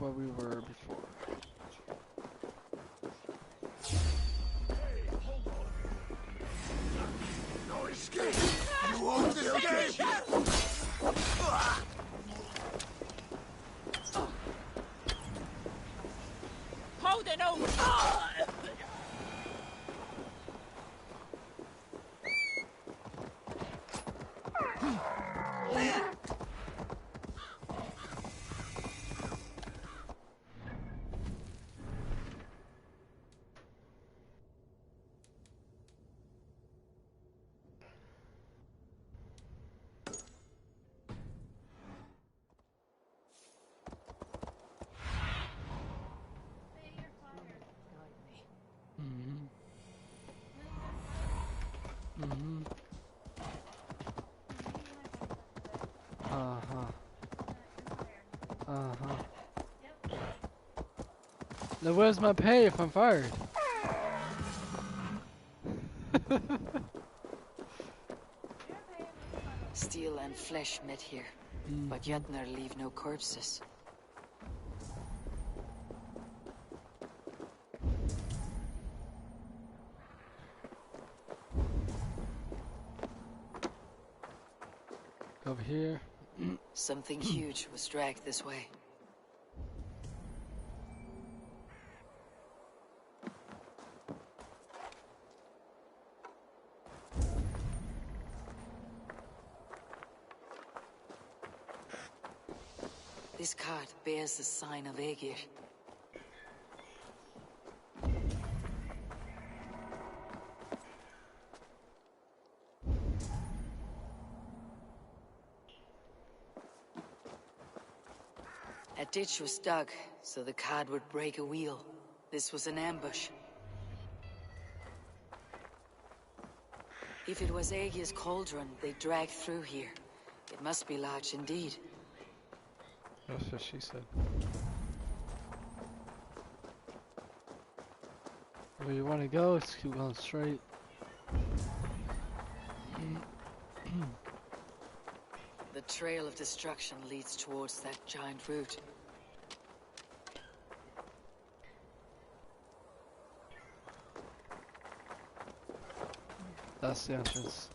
where we were before. No escape! You won't escape! Hold it on! Now where's my pay if I'm fired? Steel and flesh met here, but Jötnar leave no corpses. Over here. Something huge was dragged this way. This cart bears the sign of Aegir. A ditch was dug, so the cart would break a wheel. This was an ambush. If it was Aegir's cauldron they dragged through here, it must be large indeed. That's what she said. Where you want to go, let's keep going straight. The trail of destruction leads towards that giant root. That's the entrance.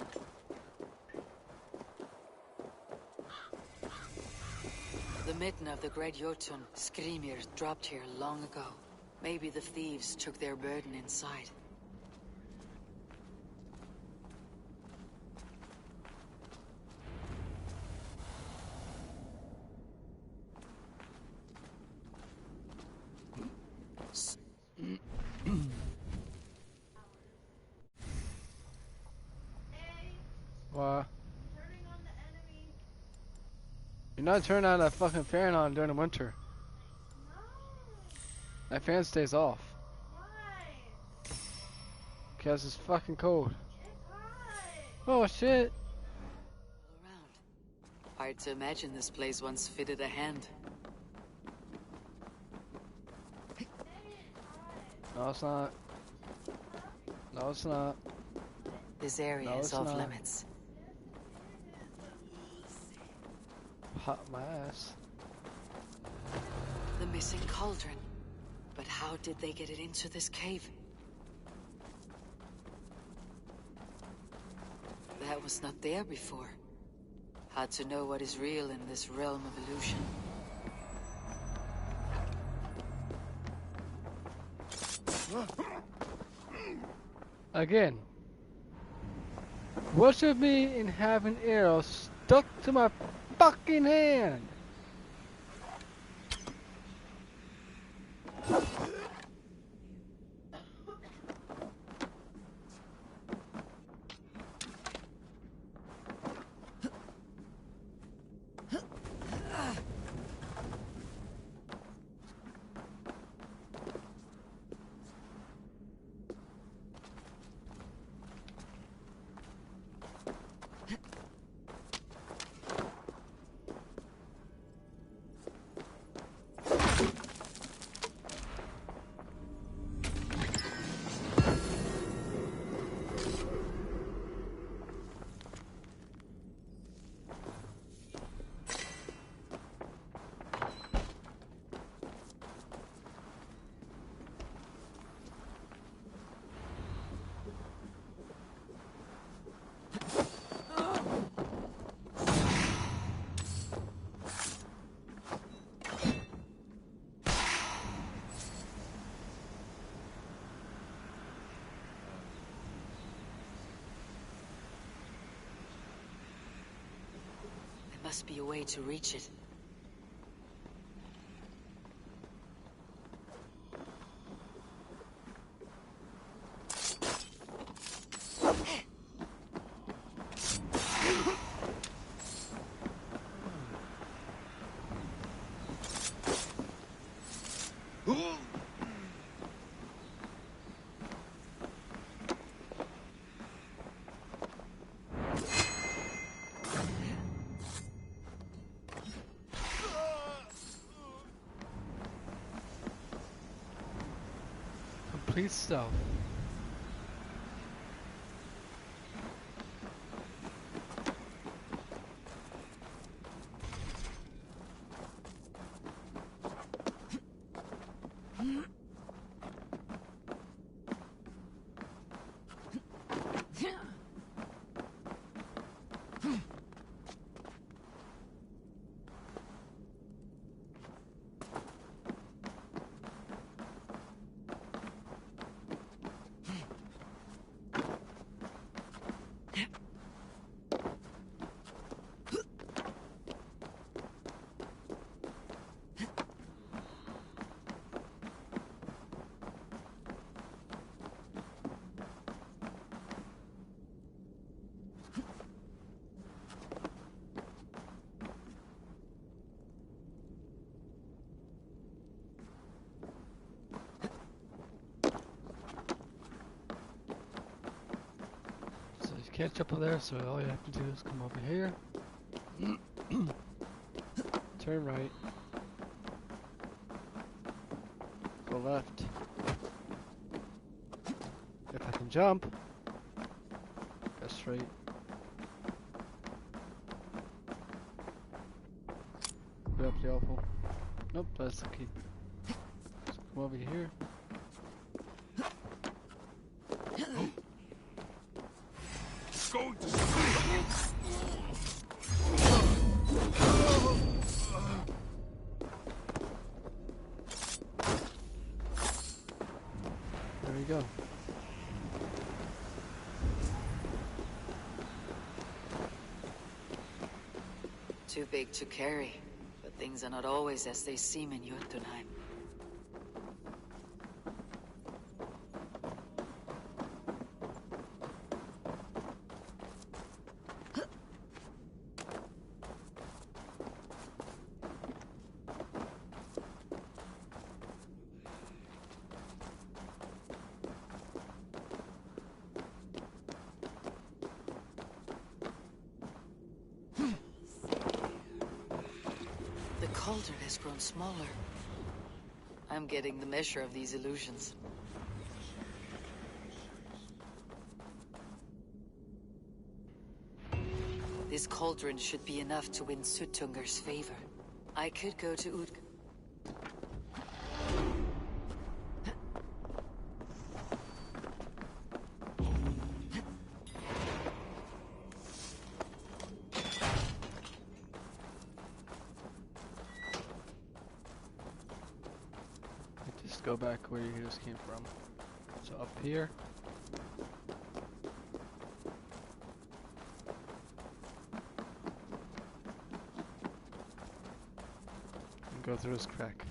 The mitten of the Great Jotun, Skrimir, dropped here long ago. Maybe the thieves took their burden inside. Why? You're not turning on that fucking fan on during the winter. That fan stays off. Why? Because it's fucking cold. It's hot. Oh shit. All around. Hard to imagine this place once fitted a hand. No, it's not. No, it's not. This area No, is it's off not. limits. Hot my ass. The missing cauldron. But how did they get it into this cave? That was not there before. Hard to know what is real in this realm of illusion. Again. What's with me in having arrows stuck to my fucking hand? must be a way to reach it. Complete stealth. Can't jump over there, so all you have to do is come over here. Turn right. Go left. If I can jump, go straight. Go up the awful. Nope, that's the key. So come over here. Going to There we go. Too big to carry, but things are not always as they seem in Jotunheim. The cauldron has grown smaller. I'm getting the measure of these illusions. This cauldron should be enough to win Suttunger's favor. I could go to Utg. Just go back where you just came from. So up here. And go through this crack.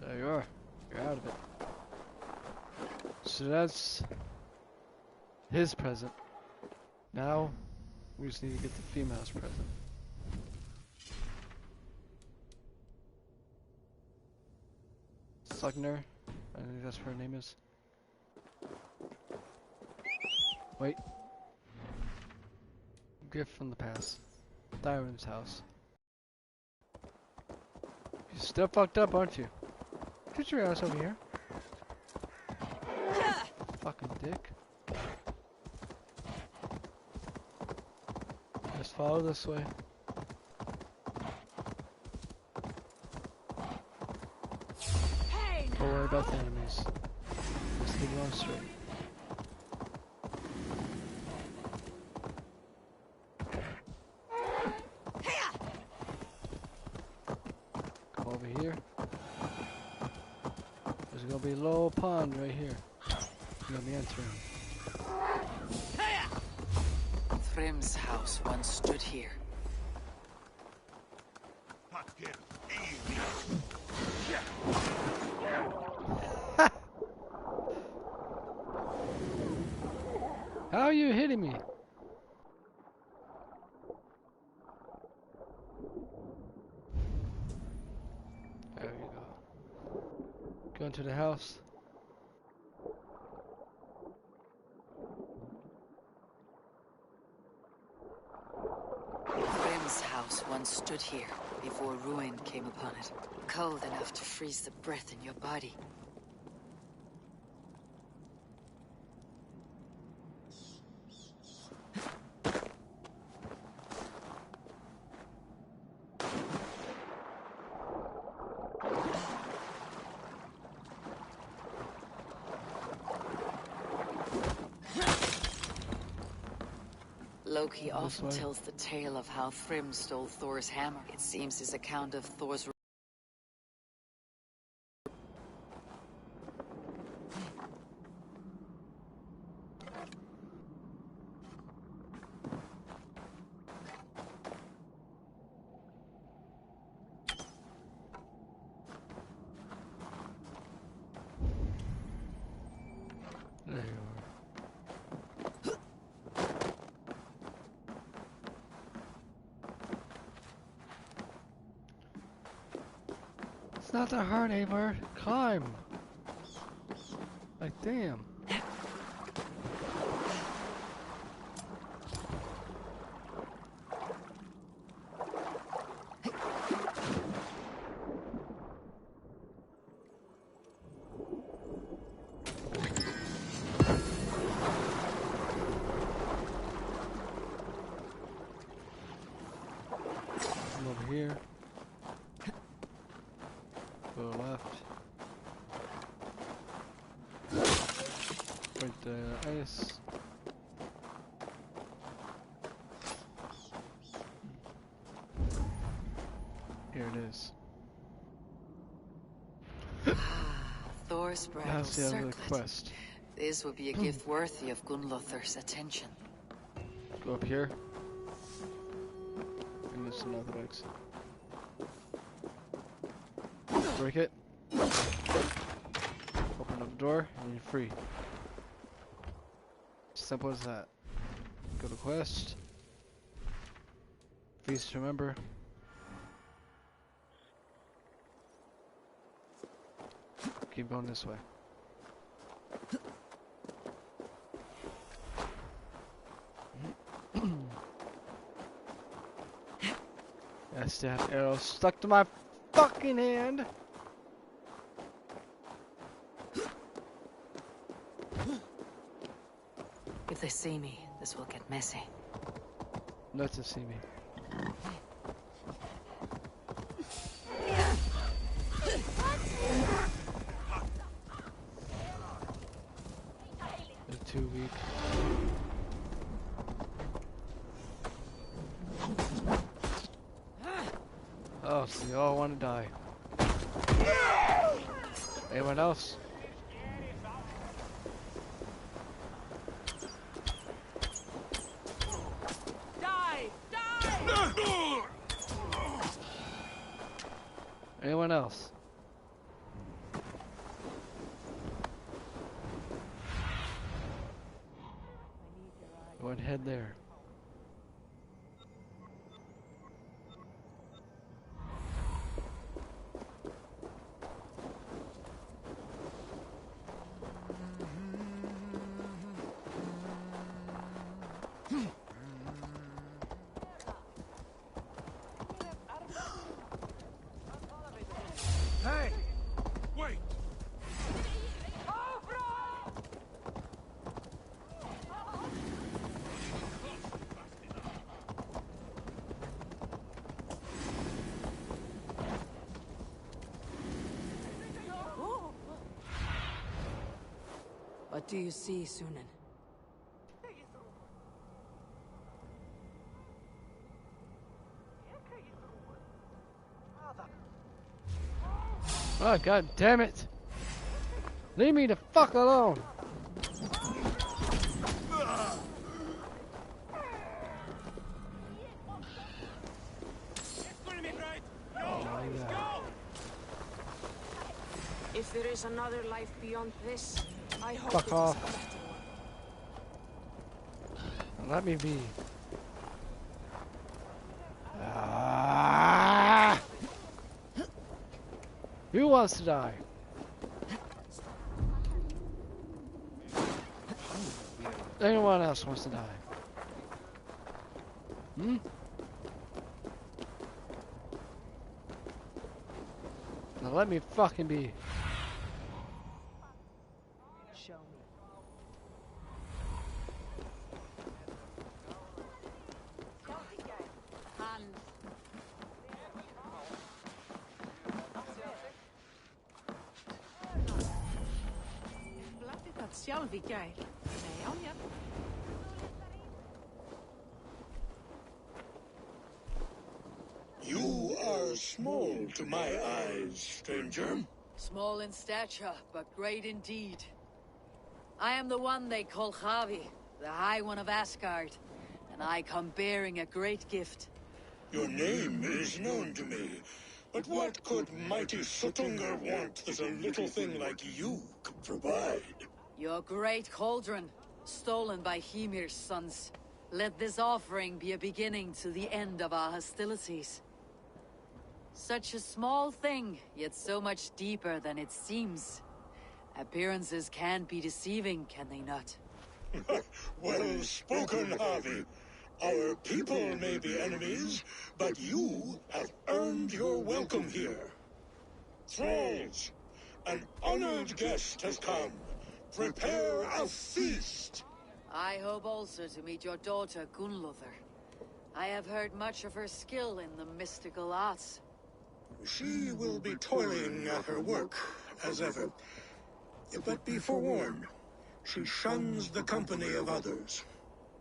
There you are. You're out of it. So that's his present. Now we just need to get the female's present. Sugner, I think that's what her name is. Wait. Gift from the past. Thyron's house. You're still fucked up, aren't you? Get your ass over here. Fucking dick. Just follow this way. Don't worry about the enemies. Just keep going straight. There's gonna be a little pond right here. You're gonna be entering. Thrym's house once stood here. How are you hitting me? There you go. Go into the house. Thrym's house once stood here before ruin came upon it. Cold enough to freeze the breath in your body. Loki often tells the tale of how Thrym stole Thor's hammer. It seems his account of Thor's There you are. It's not that hard, Avar. Climb. Like, damn. Come over here. Go left. Break the ice. Here it is. Thor's Now bridal it's the other circlet. quest. This would be a gift worthy of Gunnlothr's attention. Go up here. And there's another exit. Break it. Open up the door and you're free. Simple as that. Go to quest. Please remember. Keep going this way. That's that arrow stuck to my fucking hand. If they see me, this will get messy. Not to see me. They're too weak. Oh, so you all want to die. Anyone else? Die! Die! Anyone else? Go and head there. Hey! Wait! What do you see, Sunan? Oh, god damn it! Leave me the fuck alone! Oh, yeah. If there is another life beyond this, I hope Fuck it off. is a better one. Let me be. Ah! Who wants to die? Anyone else wants to die? Hmm? Now let me fucking be. Show me. Hand. Blattet att själv i gær. Nej, om jag. You are small to my eyes, stranger. Small in stature, but great indeed. I am the one they call Javi, the High One of Asgard, and I come bearing a great gift. Your name is known to me, but what could mighty Suttungr want that a little thing like you could provide? Your great cauldron, stolen by Hymir's sons. Let this offering be a beginning to the end of our hostilities. Such a small thing, yet so much deeper than it seems. Appearances can be deceiving, can they not? Well spoken, Harvey. Our people may be enemies, but you have earned your welcome here. Thralls, an honored guest has come. Prepare a feast. I hope also to meet your daughter, Gunnlothr. I have heard much of her skill in the mystical arts. She will be toiling at her work, as ever. But be forewarned, she shuns the company of others.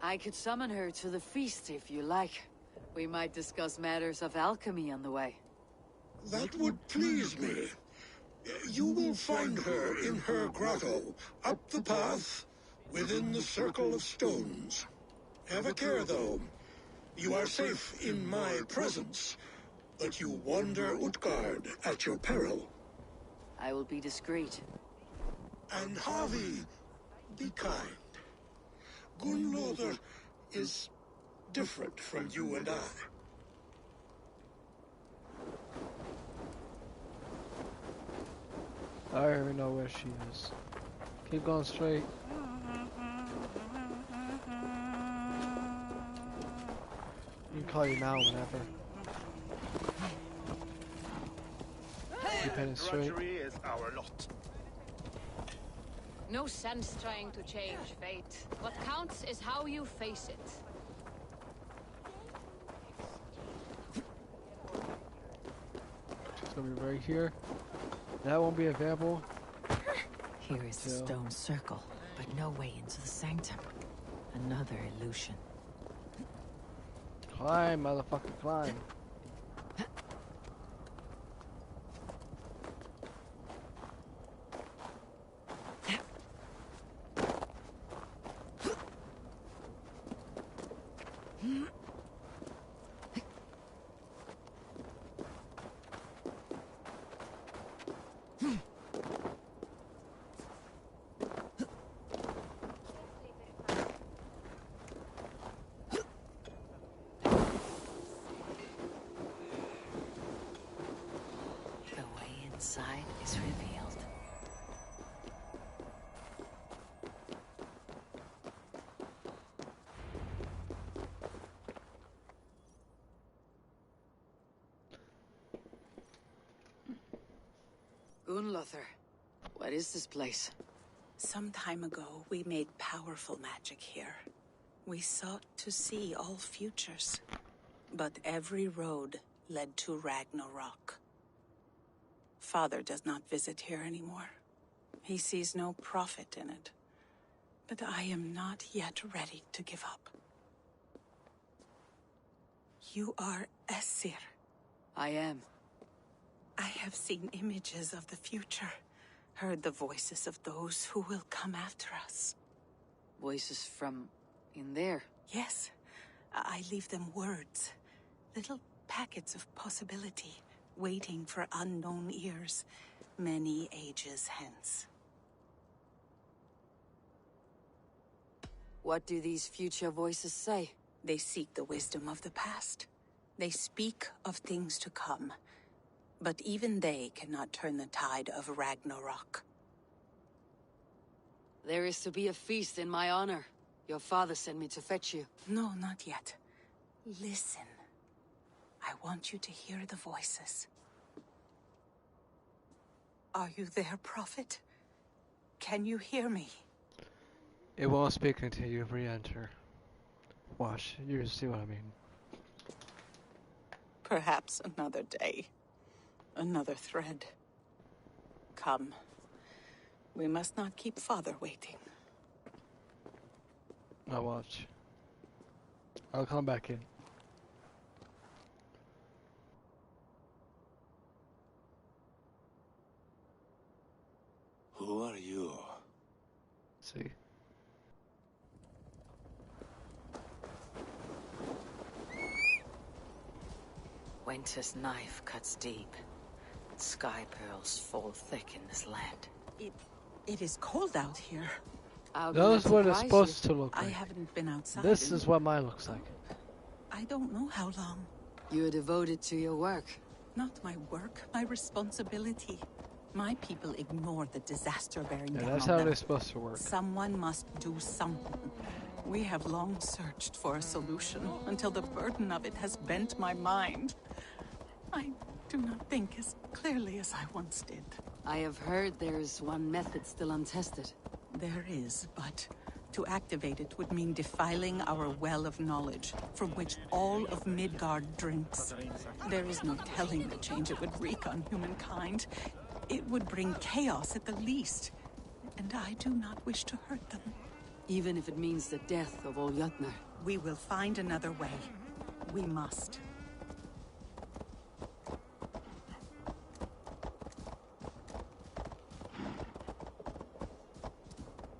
I could summon her to the feast if you like. We might discuss matters of alchemy on the way. That would please me. You will find her in her grotto, up the path, within the circle of stones. Have a care, though. You are safe in my presence, but you wander Utgard at your peril. I will be discreet. And Harvey, be kind. Gunnlothr is different from you and I. I already know where she is. Keep going straight. You can call you now whenever. Keep heading straight. Drudgery is our lot. No sense trying to change fate. What counts is how you face it. It's gonna be right here. That won't be available. Here is the stone circle, but no way into the sanctum. Another illusion. Climb, motherfucker, climb. Inside is revealed. Gunnlothr, what is this place? Some time ago, we made powerful magic here. We sought to see all futures. But every road led to Ragnarok. Father does not visit here anymore. He sees no profit in it. But I am not yet ready to give up. You are Esir. I am. I have seen images of the future. heard the voices of those who will come after us. Voices from in there. Yes, I leave them words. Little packets of possibility, waiting for unknown ears, many ages hence. What do these future voices say? They seek the wisdom of the past. They speak of things to come. But even they cannot turn the tide of Ragnarok. There is to be a feast in my honor. Your father sent me to fetch you. No, not yet. Listen. I want you to hear the voices. Are you there, Prophet? Can you hear me? It won't speak until you re-enter. Watch, you see what I mean. Perhaps another day. Another thread. Come. We must not keep Father waiting. Now watch. I'll come back in. Who are you? See? Winter's knife cuts deep. Sky pearls fall thick in this land. It is cold out here. That's what it's supposed to look I like. haven't been outside. This is what mine looks like. I don't know how long. You are devoted to your work. Not my work, my responsibility. My people ignore the disaster bearing Yeah, down that's on how them. they're supposed to work. Someone must do something. We have long searched for a solution until the burden of it has bent my mind. I do not think as clearly as I once did. I have heard there is one method still untested. There is, but to activate it would mean defiling our well of knowledge, from which all of Midgard drinks. There is no telling the change it would wreak on humankind. It would bring chaos at the least, and I do not wish to hurt them. Even if it means the death of all Jotnar. We will find another way. We must.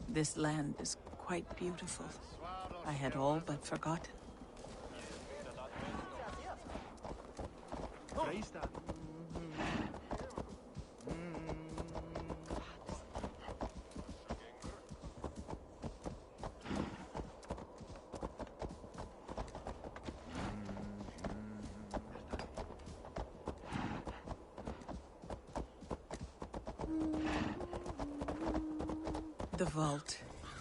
This land is quite beautiful. I had all but forgotten. The vault,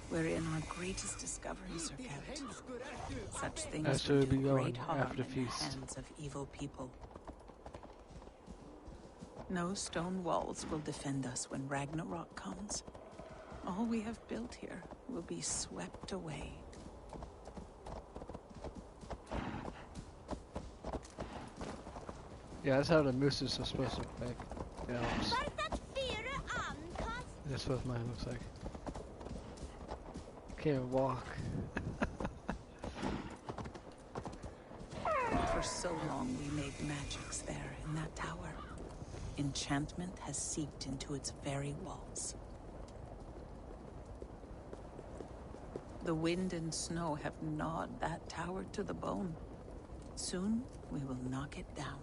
wherein our greatest discoveries are kept. Such things That's would where we do go great harm after in the feast. hands of evil people. No stone walls will defend us when Ragnarok comes. All we have built here will be swept away. Yeah, that's how the mooses are supposed to look like. The elves. That's what mine looks like. Can't walk. For so long we made magics there in that tower. Enchantment has seeped into its very walls. The wind and snow have gnawed that tower to the bone. Soon we will knock it down.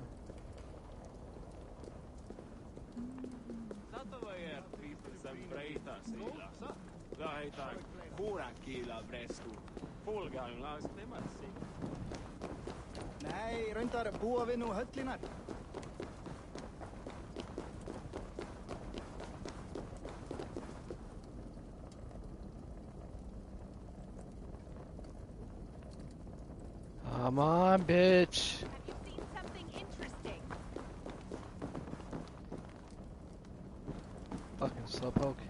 Nei, reyndar búa við nú höllinar. Come on, bitch. Have you seen something interesting? Fucking slowpoke.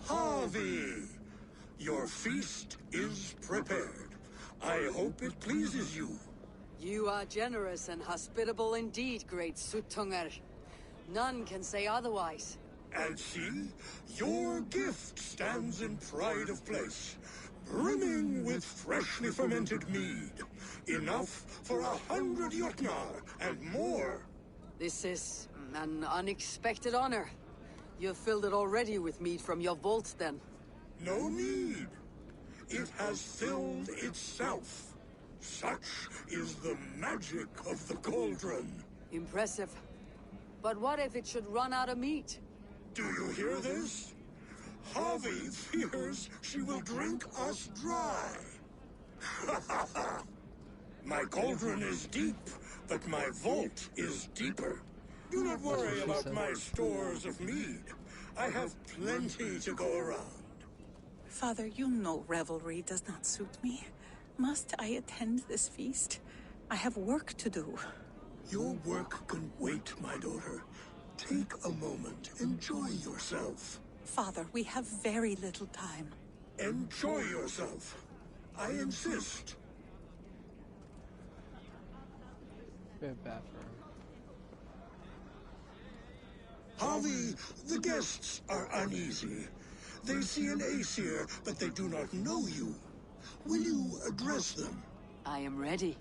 Harvey, your feast is prepared. I hope it pleases you. You are generous and hospitable indeed, great Suttungar. None can say otherwise. And see, your gift stands in pride of place, brimming with freshly fermented mead. Enough for 100 Jotnar and more. This is an unexpected honor. You've filled it already with mead from your vault, then. No need. It has filled itself. Such is the magic of the cauldron. Impressive. But what if it should run out of meat? Do you hear this? Javi fears she will drink us dry. My cauldron is deep, but my vault is deeper. Do not worry about my stores of mead. I have plenty to go around. Father, you know revelry does not suit me. Must I attend this feast? I have work to do. Your work can wait, my daughter. Take a moment. Enjoy yourself. Father, we have very little time. Enjoy yourself. I insist. Very bad for her. Javi, the guests are uneasy. They see an Aesir, but they do not know you. Will you address them? I am ready.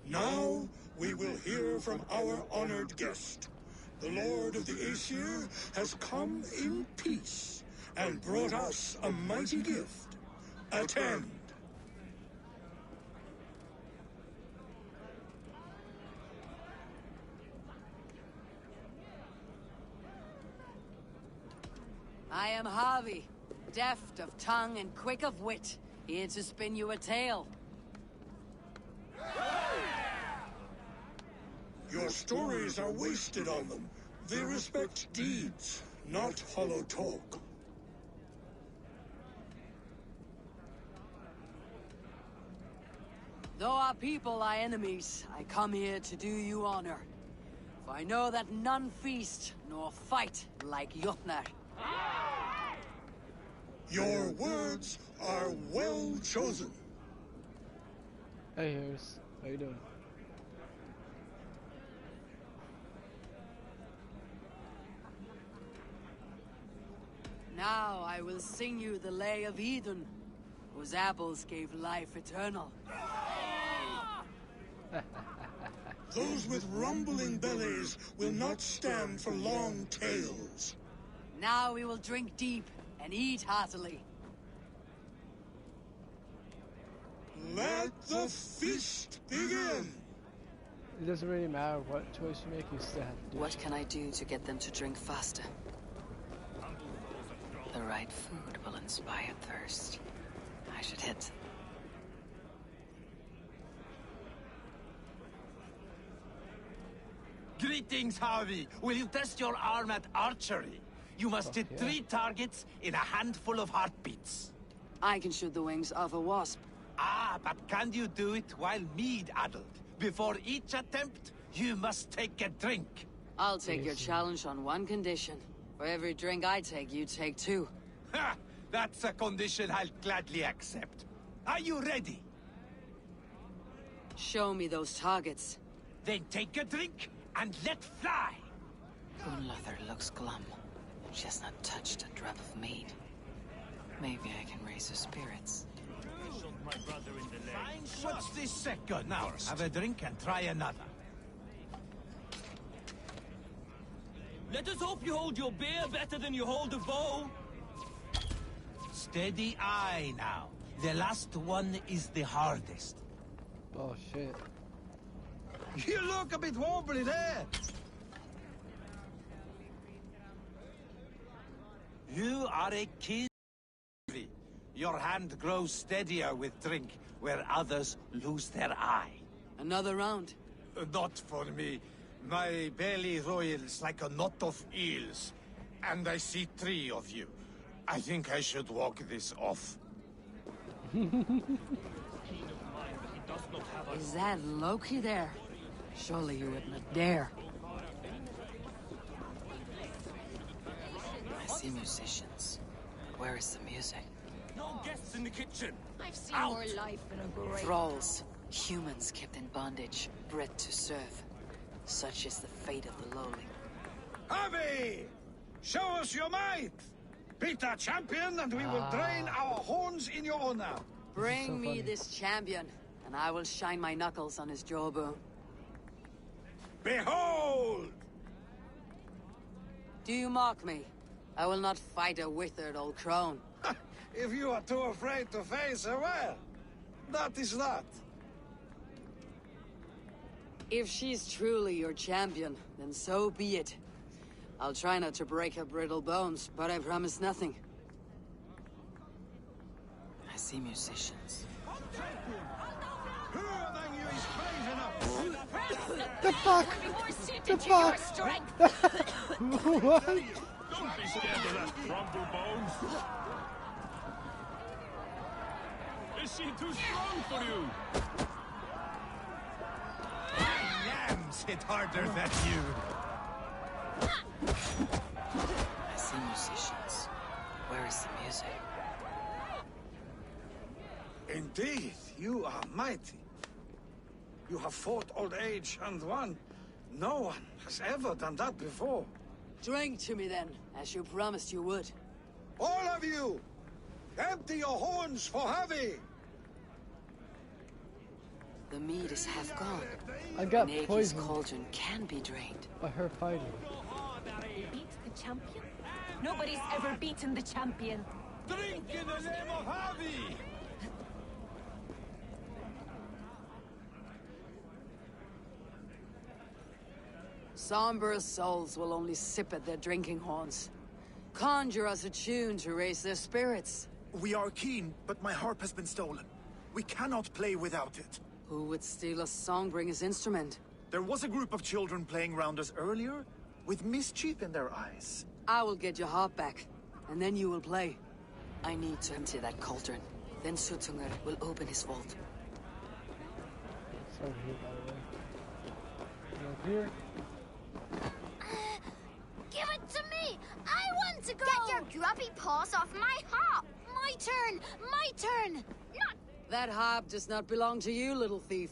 Now, we will hear from our honored guest. The Lord of the Aesir has come in peace and brought us a mighty gift. Attend. I am Javi, deft of tongue and quick of wit, here to spin you a tale. Your stories are wasted on them. They respect deeds, not hollow talk. Though our people are enemies, I come here to do you honor. For I know that none feast nor fight like Jotnar. Your words are well chosen. Hey, Harris. How you doing? Now I will sing you the lay of Eden, whose apples gave life eternal. Those with rumbling bellies will not stand for long tales. Now we will drink deep and eat heartily. Let the feast begin! It doesn't really matter what choice you make, you still have to do What it. can I do to get them to drink faster? The right food will inspire thirst. I should hit. Greetings, Harvey. Will you test your arm at archery? You must hit 3 targets in a handful of heartbeats. I can shoot the wings of a wasp. Ah, but can you do it while mead-addled? Before each attempt, you must take a drink. I'll take your challenge on one condition. For every drink I take, you take 2. Ha! That's a condition I'll gladly accept. Are you ready? Show me those targets. Then take a drink and let fly. Gunnlother looks glum. She has not touched a drop of mead. Maybe I can raise her spirits. Fine. What's this second? Now, have a drink and try another. Let us hope you hold your beer better than you hold a bow. Steady eye now. The last one is the hardest. Oh shit. You look a bit wobbly there. You are a kid. Your hand grows steadier with drink, where others lose their eye. Another round. Not for me. My belly roils like a knot of eels. And I see 3 of you. I think I should walk this off. Is that Loki there? Surely you would not dare. I see musicians. But where is the music? No guests in the kitchen. I've seen Out. more life in a grave. Thralls. Humans kept in bondage, bred to serve. Such is the fate of the lowly. Harvey! Show us your might! Beat our champion, and we will drain our horns in your honor. Bring me this champion, and I will shine my knuckles on his jawbone. Behold! Do you mock me? I will not fight a withered old crone. If you are too afraid to face her, well, that is that. If she's truly your champion, then so be it. I'll try not to break her brittle bones, but I promise nothing. I see musicians. Who among you is brave enough? The fuck? The fuck? What? Don't be scared of that crumble bones. Is she too strong for you? Yams hit harder than you. I see musicians. Where is the music? Indeed, you are mighty. You have fought old age and won. No one has ever done that before. Drink to me then, as you promised you would. All of you! Empty your horns for Javi! The mead is half gone. I got Naki's poisoned cauldron can be drained. by her fighting. They beat the champion? Nobody's ever beaten the champion. Drink in the name of Javi! Somber souls will only sip at their drinking horns. Conjure us a tune to raise their spirits. We are keen, but my harp has been stolen. We cannot play without it. Who would steal a songbringer's instrument? There was a group of children playing round us earlier, with mischief in their eyes. I will get your harp back, and then you will play. I need to empty that cauldron. Then Sutunger will open his vault. Sorry to hear, by the way. Up here. Give it to me! I want to go! Get your grubby paws off my harp! My turn! My turn! Not... That harp does not belong to you, little thief.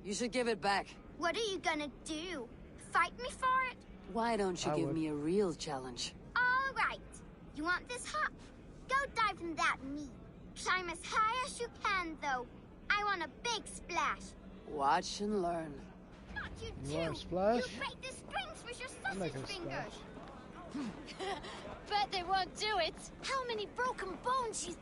You should give it back. What are you gonna do? Fight me for it? Why don't you I give would. me a real challenge? All right. You want this harp? Go dive in that mead. Climb as high as you can, though. I want a big splash. Watch and learn. Not you You too. want a splash? You break the springs with your I'm sausage making a fingers. splash. Bet they won't do it. How many broken bones you...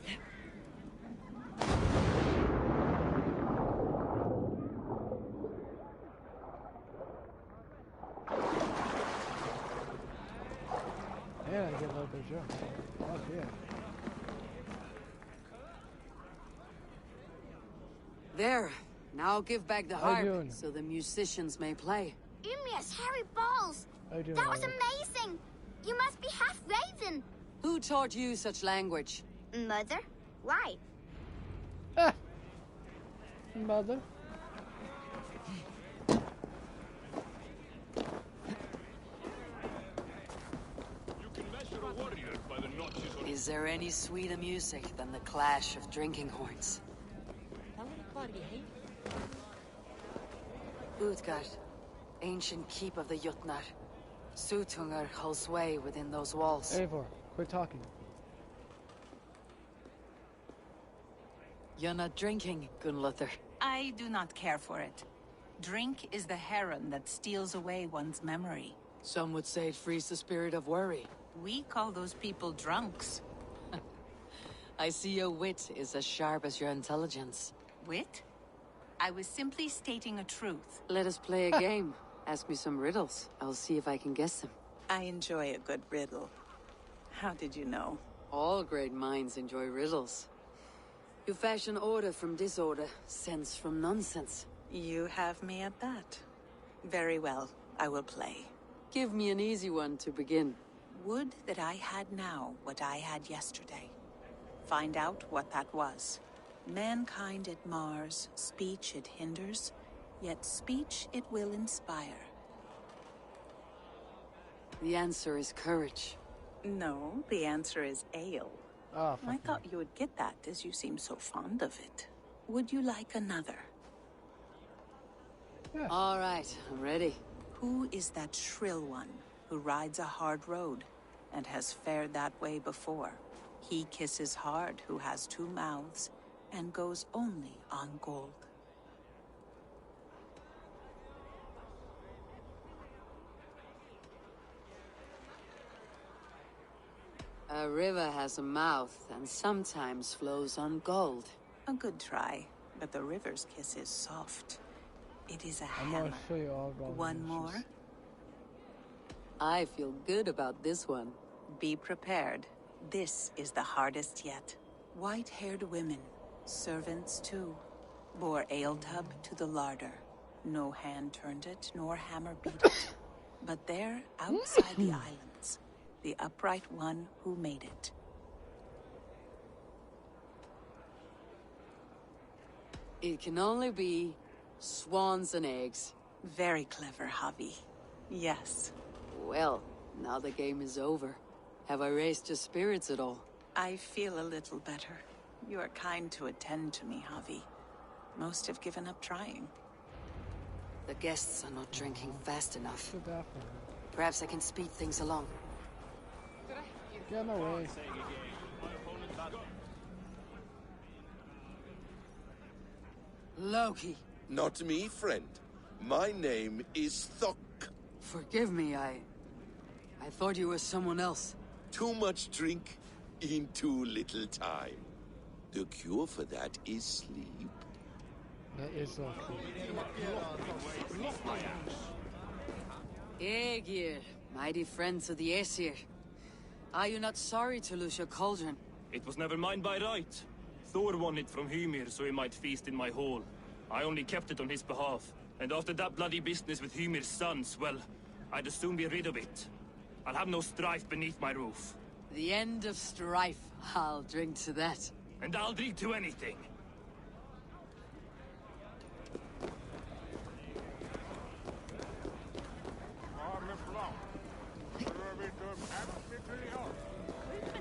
Yeah, I get a little bit of jump. Fuck yeah. There. Now give back the How you harp, doing? so the musicians may play. Umia's hairy balls. How you doing, That was Alex? amazing. You must be half raven. Who taught you such language? Mother? Why? Ah! Mother. Is there any sweeter music than the clash of drinking horns? Utgard, ancient keep of the Jotnar. Sutunger holds sway within those walls. Eivor, quit talking. You're not drinking, Gunnlothr. I do not care for it. Drink is the heron that steals away one's memory. Some would say it frees the spirit of worry. We call those people drunks. I see your wit is as sharp as your intelligence. Wit? I was simply stating a truth. Let us play a game. Ask me some riddles. I'll see if I can guess them. I enjoy a good riddle. How did you know? All great minds enjoy riddles. You fashion order from disorder, sense from nonsense. You have me at that. Very well, I will play. Give me an easy one to begin. Would that I had now what I had yesterday. Find out what that was. Mankind it mars, speech it hinders, yet speech it will inspire. The answer is courage. No, the answer is ale. Oh, I thought you would get that, as you seem so fond of it. Would you like another? Yeah. All right, I'm ready. Who is that shrill one who rides a hard road? and has fared that way before. He kisses hard who has two mouths, and goes only on gold. A river has a mouth and sometimes flows on gold. A good try, but the river's kiss is soft. It is a I'm hammer. gonna show you all about One more? I feel good about this one. Be prepared. This is the hardest yet. White-haired women, servants too, bore ale tub to the larder. No hand turned it, nor hammer beat it. But there, outside the islands, the upright one who made it. It can only be swans and eggs. Very clever, Javi. Yes. Well, now the game is over. Have I raised your spirits at all? I feel a little better. You are kind to attend to me, Javi. Most have given up trying. The guests are not drinking fast enough. Good afternoon. Perhaps I can speed things along. Get in my way. Loki. Not me, friend. My name is Thok. Forgive me, I thought you were someone else. Too much drink in too little time. The cure for that is sleep. That is Loki. Aegir, mighty friends of the Aesir. Are you not sorry to lose your cauldron? It was never mine by right. Thor won it from Hymir so he might feast in my hall. I only kept it on his behalf. And after that bloody business with Hymir's sons, well, I'd as soon be rid of it. I'll have no strife beneath my roof. The end of strife. I'll drink to that. And I'll drink to anything.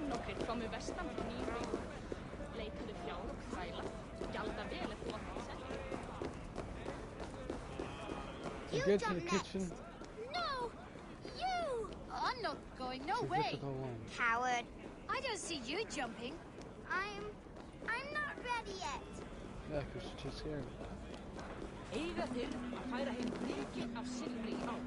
Nokkrir komu vestan frá nýjum leituðu fjár og þræla, gjalda vel eftir vatni sett. You get to the kitchen. No! You! I'm not going, no It's a way. difficult one. Coward. I don't see you jumping. I'm not ready yet. Yeah, because she's too scared. Eiga þeir að færa heim mikið af silfri í ár.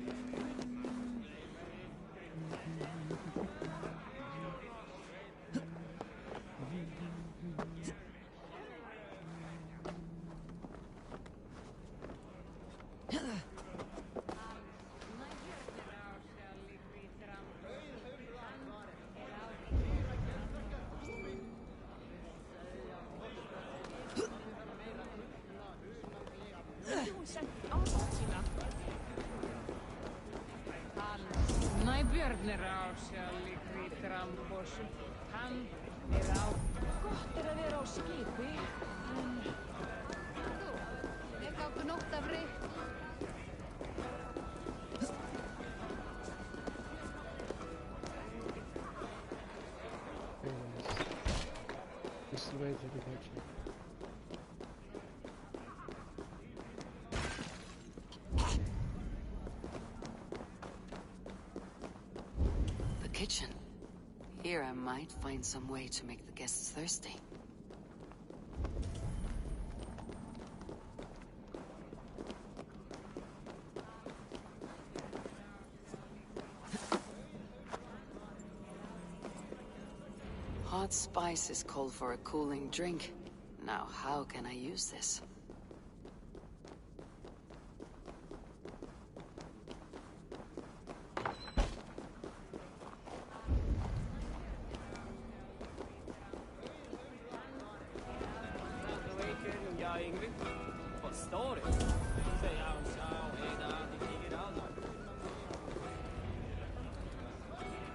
Gott að vera á skipi, en... Við gáum nótt af reykt. This is the way to the kitchen. The kitchen. Here I might find some way to make the guests thirsty. Hot spices call for a cooling drink. Now, how can I use this?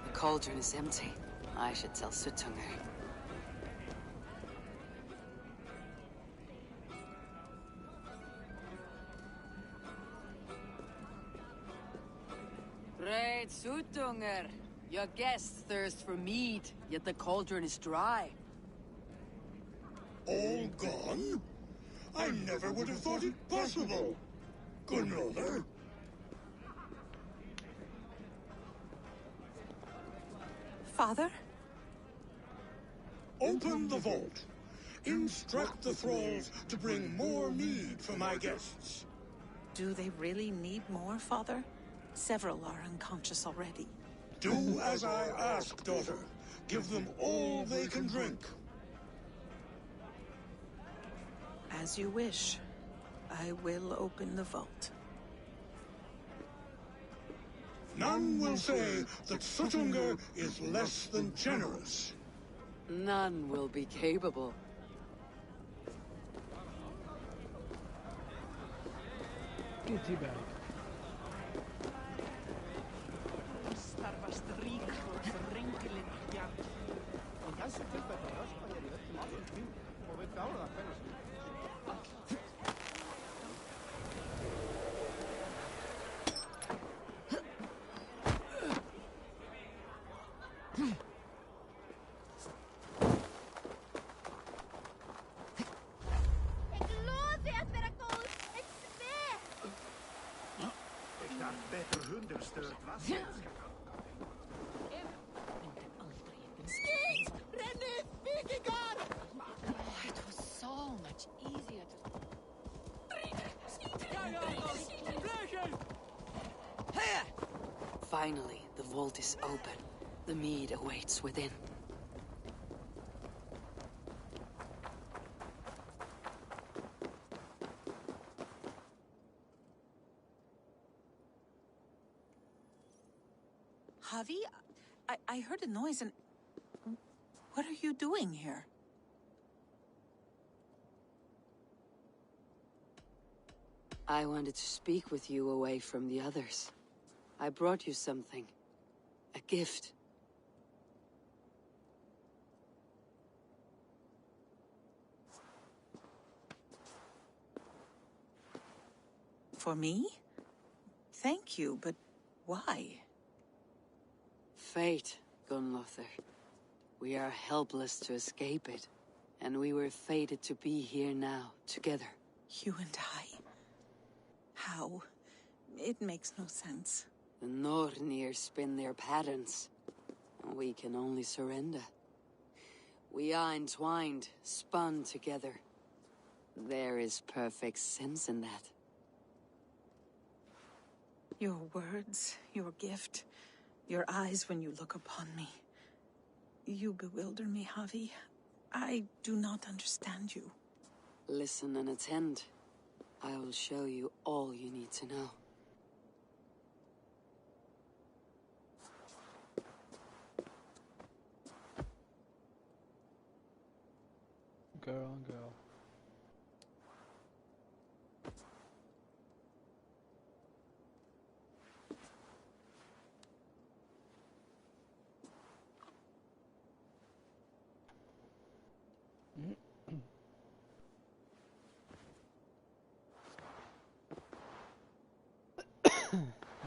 The cauldron is empty. I should tell Sutunger. Great Sutunger! Your guests thirst for mead, yet the cauldron is dry. All gone? I never would have thought it possible. Gunrother? Father? Open the vault. Instruct the thralls to bring more mead for my guests. Do they really need more, Father? Several are unconscious already. Do as I ask, daughter. Give them all they can drink. As you wish. I will open the vault. None will say that Sutunga is less than generous. None will be capable. Get teabag. Starfast ríkur þrengilinn hjarn. Í þessu tilfelli öskra hér í öllum allir tímum og við gáðum það hvernig sem. Ik loofde att vara god. Ett svek! Ik dacht beter hunderstört was. Skit! Renn ut, vikingar! It was so much easier to... Finally, the vault is open. The mead awaits within. Javi, I heard a noise and... What are you doing here? I wanted to speak with you away from the others. I brought you something. A gift. For me? Thank you, but why? Fate, Gunlother. We are helpless to escape it. And we were fated to be here now, together. You and I? How? It makes no sense. The Nornir spin their patterns. And we can only surrender. We are entwined, spun together. There is perfect sense in that. Your words, your gift, your eyes when you look upon me. You bewilder me, Javi. I do not understand you. Listen and attend. I will show you all you need to know. Girl on girl.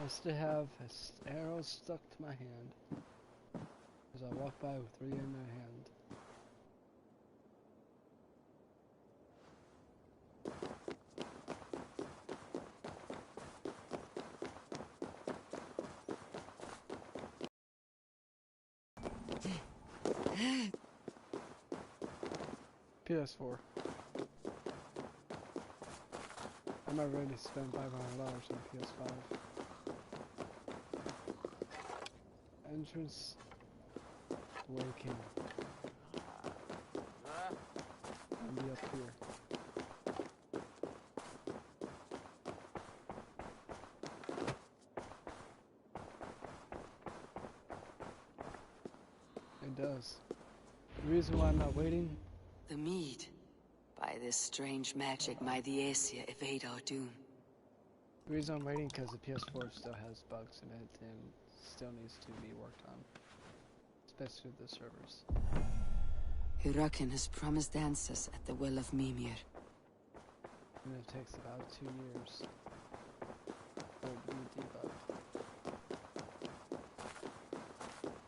I still have an arrow stuck to my hand as I walk by with 3 in my hand. PS4. I'm not ready to spend $500 on PS5. Entrance the way we came. I'll be up here. It does. The reason why I'm not waiting. The mead. By this strange magic, my Diecia evade our doom. The reason I'm waiting because the PS4 still has bugs in it and still needs to be worked on. Especially the servers. Hurakan has promised answers at the Well of Mimir. And it takes about 2 years for it to be debugged.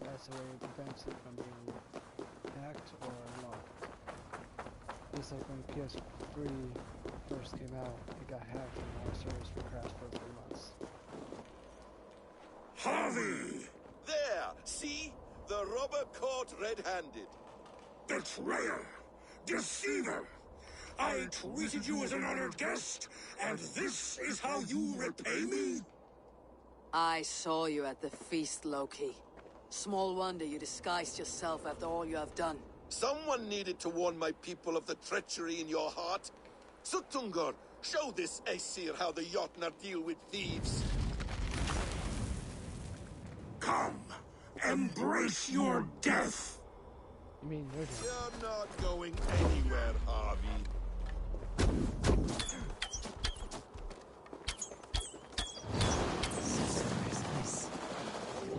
That's the way it prevents it from being hacked or unlocked. Just like when PS3 first came out, it got hacked and all servers were crashed for 3 months. Harvey! There! See? The A robber caught red-handed. Betrayer! Deceiver! I treated you as an honored guest, and this is how you repay me? I saw you at the feast, Loki. Small wonder you disguised yourself after all you have done. Someone needed to warn my people of the treachery in your heart. Suttungr, show this Aesir how the Jotnar deal with thieves. Come, embrace your death! You mean you're dead? You're not going anywhere, Harvey.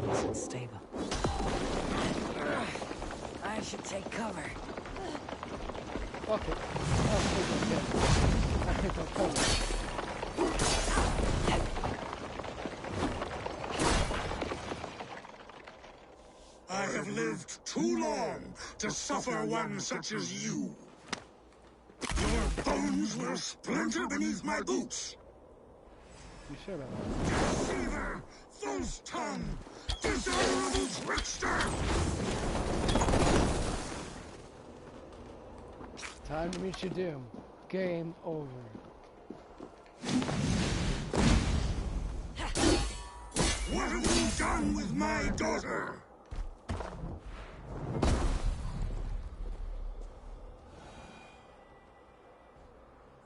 It's unstable. I should take cover. Fuck it. I'll take that death. I'll take that cover. I have lived too long to suffer one such as you. Your bones will splinter beneath my boots. You sure about that? Deceiver! False tongue! Dishonorable trickster! Time to meet your doom. Game over. What have you done with my daughter?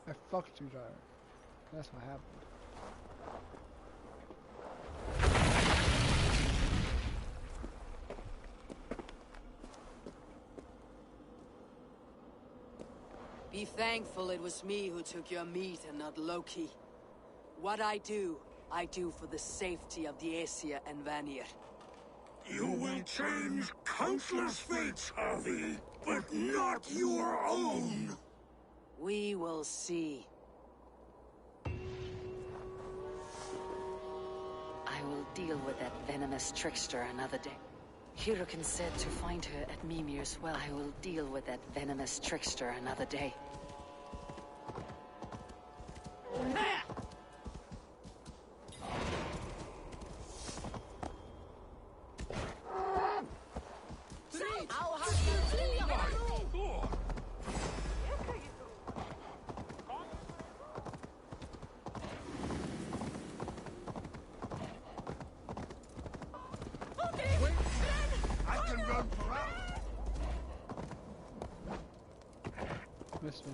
I fucked you, daughter. That's what happened. Be thankful it was me who took your meat and not Loki. What I do for the safety of the Aesir and Vanir. You will change countless fates, Harvey, but not your own. We will see. I will deal with that venomous trickster another day. Hirukin said to find her at Mimir's well. I will deal with that venomous trickster another day. Missed me.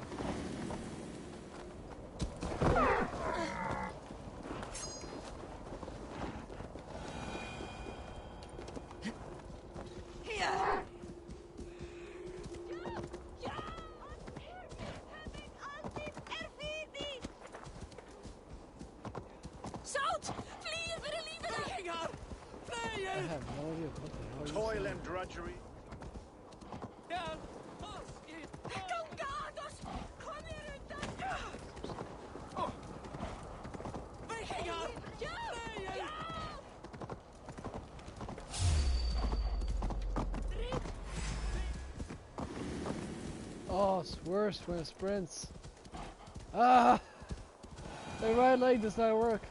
I have no idea what the hell you're Toil saying. and drudgery. Oh, it's worse when it sprints. Ah! The right leg does not work.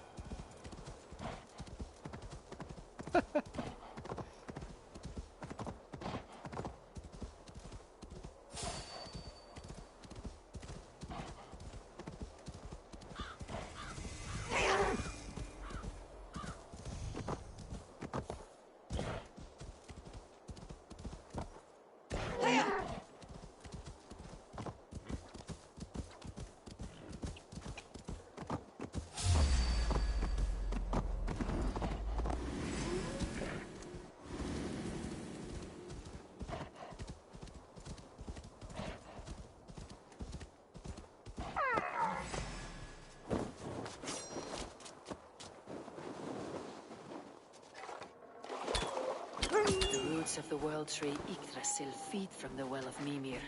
The roots of the world tree Yggdrasil feed from the well of Mimir.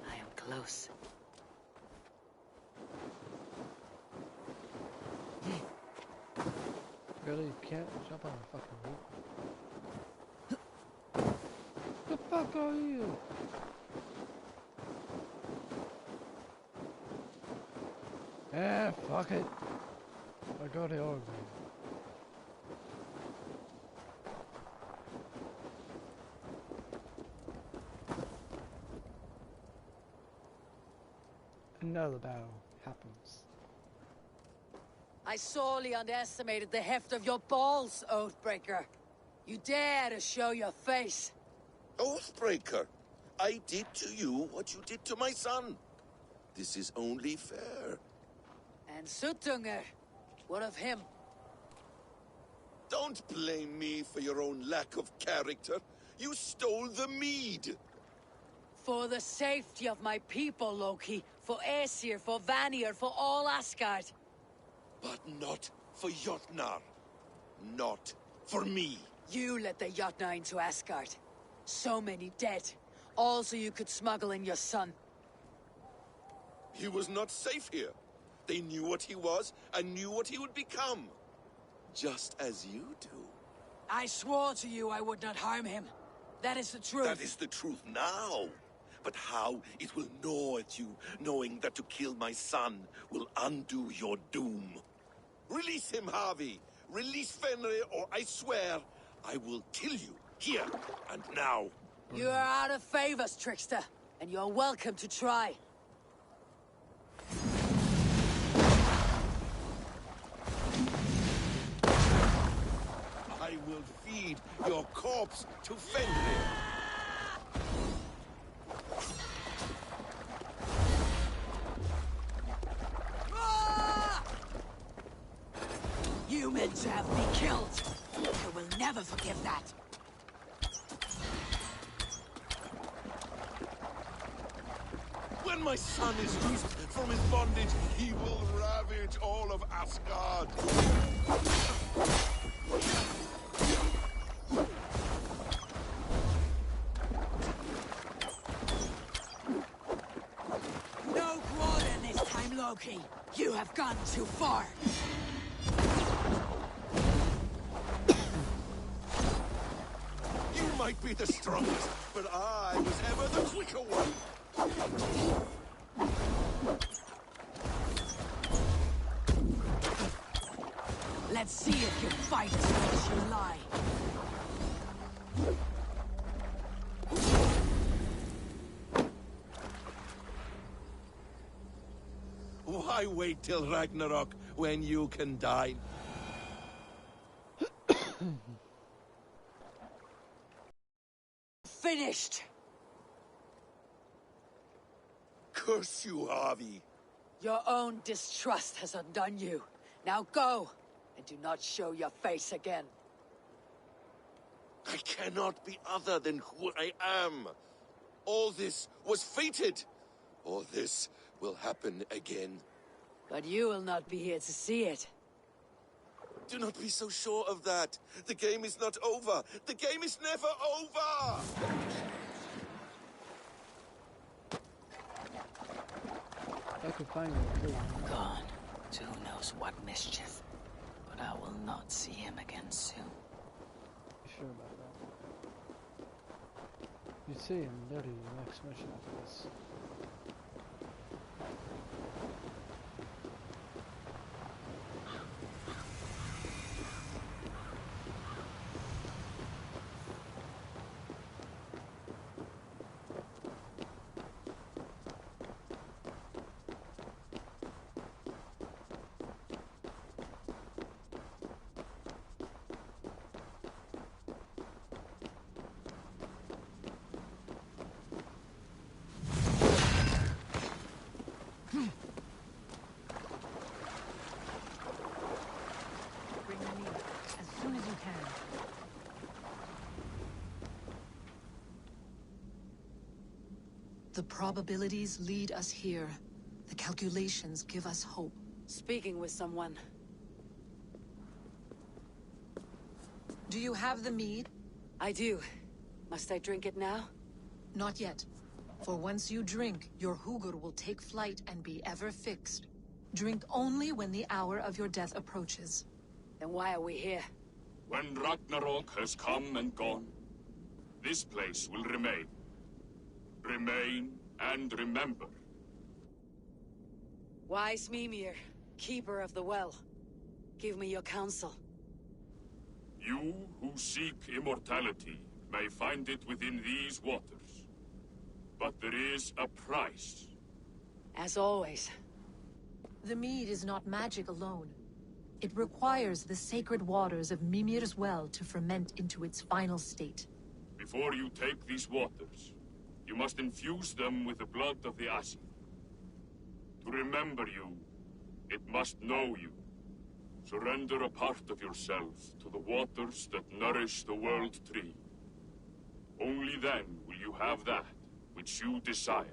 I am close. Really, you can't jump on a fucking roof. The fuck are you? Eh, fuck it. I got the orb. another battle happens. I sorely underestimated the heft of your balls, Oathbreaker. You dare to show your face. Oathbreaker, I did to you what you did to my son. This is only fair. And Suttungr, what of him? Don't blame me for your own lack of character. You stole the mead. For the safety of my people, Loki. For Aesir, for Vanir, for all Asgard. But not for Jotnar. Not for me. You let the Jotnar into Asgard. So many dead. All so you could smuggle in your son. He was not safe here. They knew what he was and knew what he would become. Just as you do. I swore to you I would not harm him. That is the truth. That is the truth now. But how it will gnaw at you, knowing that to kill my son will undo your doom. Release him, Harvey. Release Fenrir, or I swear, I will kill you, here and now. You are out of favors, trickster, and you're welcome to try. I will feed your corpse to Fenrir. You meant to have me killed. I will never forgive that. When my son is loosed from his bondage, he will ravage all of Asgard. No quarter this time, Loki. You have gone too far. You might be the strongest, but I was ever the quicker one. Let's see if you fight as well as you lie. Why wait till Ragnarok when you can die? Finished! Curse you, Harvey. Your own distrust has undone you. Now go, and do not show your face again. I cannot be other than who I am. All this was fated. All this will happen again. But you will not be here to see it. Do not be so sure of that. The game is not over. The game is never over! I could find it too. Gone to who knows what mischief. But I will not see him again soon. You sure about that? You see him literally the next mission after this. Bring me as soon as you can. The probabilities lead us here. The calculations give us hope. Speaking with someone. Do you have the mead? I do. Must I drink it now? Not yet. For once you drink, your Hugur will take flight and be ever fixed. Drink only when the hour of your death approaches. Then why are we here? When Ragnarok has come and gone, this place will remain. Remain and remember. Wise Mimir, keeper of the well. Give me your counsel. You who seek immortality may find it within these waters. But there is a price. As always. The mead is not magic alone. It requires the sacred waters of Mimir's well to ferment into its final state. Before you take these waters, you must infuse them with the blood of the Asi. To remember you, it must know you. Surrender a part of yourself to the waters that nourish the World Tree. Only then will you have that which you desire.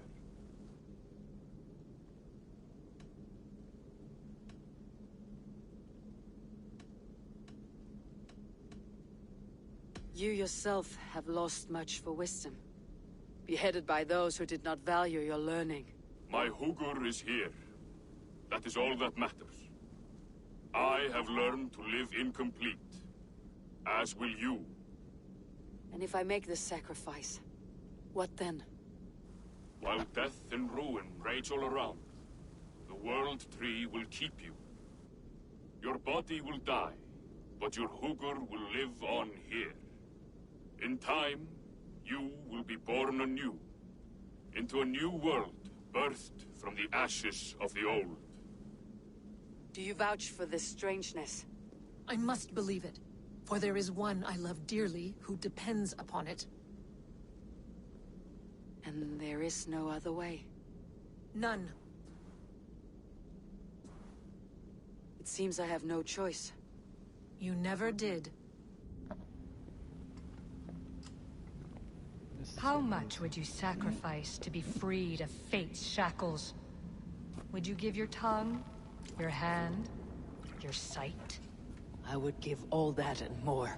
You yourself have lost much for wisdom. Beheaded by those who did not value your learning. My Hugur is here. That is all that matters. I have learned to live incomplete. As will you. And if I make this sacrifice, what then? While death and ruin rage all around, the World Tree will keep you. Your body will die, but your Hugur will live on here. In time, you will be born anew, into a new world birthed from the ashes of the old. Do you vouch for this strangeness? I must believe it, for there is one I love dearly who depends upon it. And there is no other way? None. It seems I have no choice. You never did. How much would you sacrifice to be freed of fate's shackles? Would you give your tongue, your hand, your sight? I would give all that and more.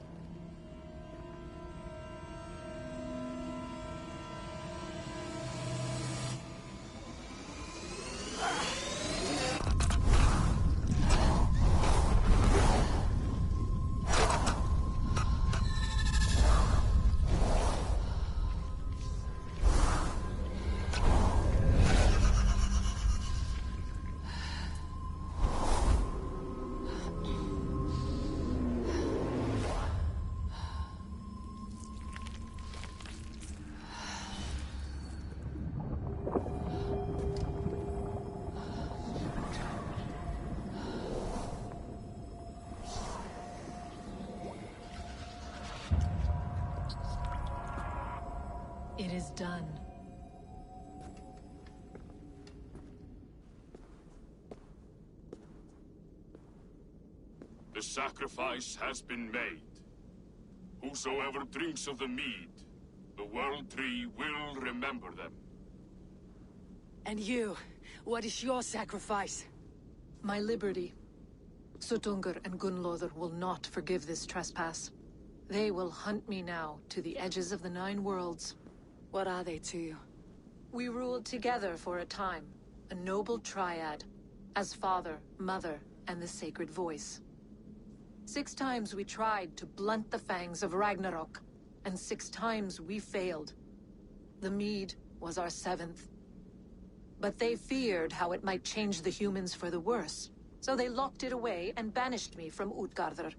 It is done. The sacrifice has been made. Whosoever drinks of the mead, the World Tree will remember them. And you, what is your sacrifice? My liberty. Sutungur and Gunlother will not forgive this trespass. They will hunt me now to the edges of the Nine Worlds. What are they to you? We ruled together for a time, a noble triad, as father, mother, and the sacred voice. 6 times we tried to blunt the fangs of Ragnarok, and 6 times we failed. The mead was our 7th. But they feared how it might change the humans for the worse, so they locked it away and banished me from Utgardr.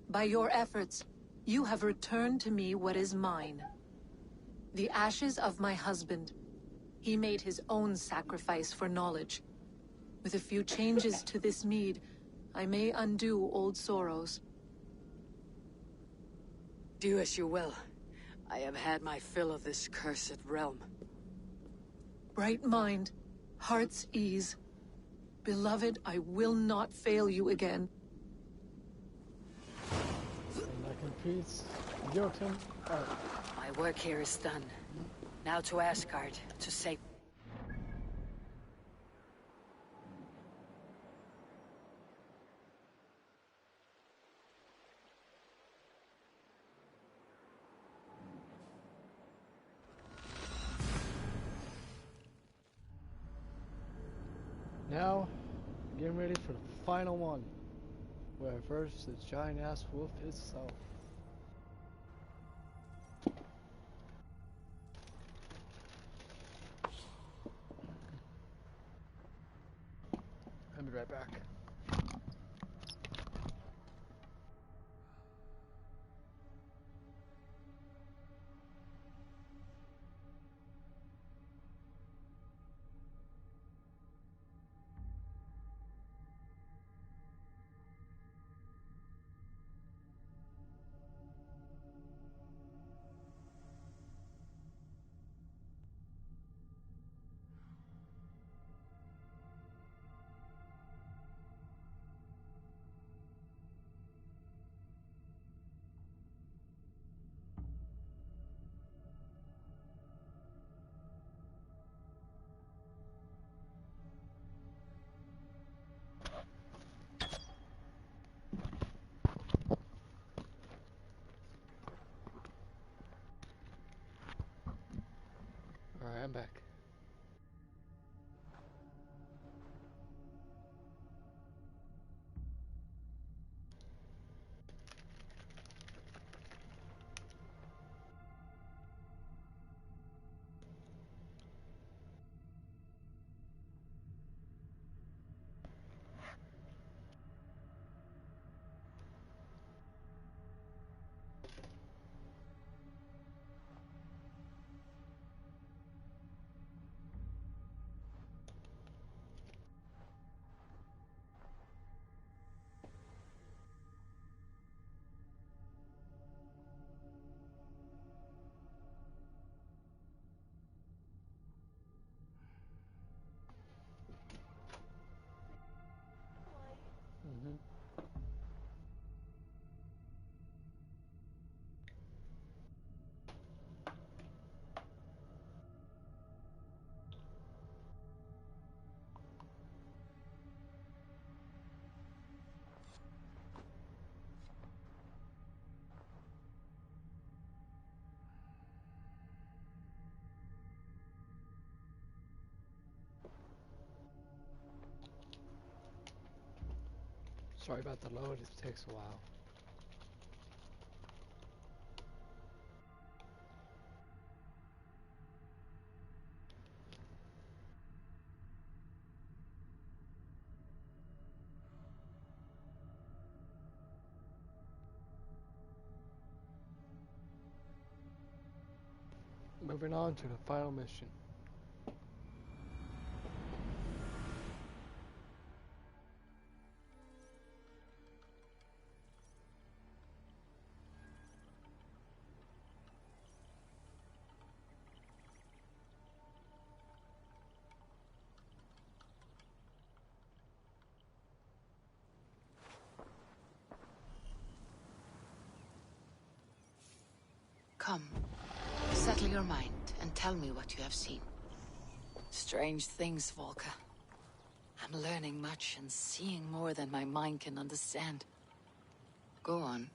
By your efforts, you have returned to me what is mine. The ashes of my husband. He made his own sacrifice for knowledge. With a few changes to this mead, I may undo old sorrows. Do as you will. I have had my fill of this cursed realm. Bright mind, heart's ease. Beloved, I will not fail you again. And that completes Jotun art. My work here is done. Now to Asgard, to save... Now, getting ready for the final one, where first the giant ass wolf itself. I'll be right back. I'm back. Sorry about the load, it takes a while. Moving on to the final mission. Come, settle your mind and tell me what you have seen. Strange things, Volka. I'm learning much and seeing more than my mind can understand. Go on.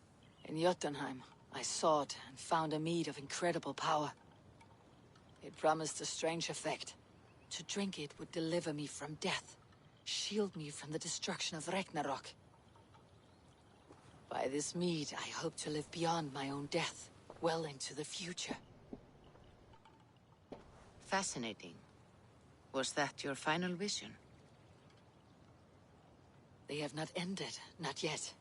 In Jotunheim, I sought and found a mead of incredible power. It promised a strange effect. To drink it would deliver me from death, shield me from the destruction of Ragnarok. By this mead, I hope to live beyond my own death, well into the future. Fascinating. Was that your final vision? They have not ended, not yet.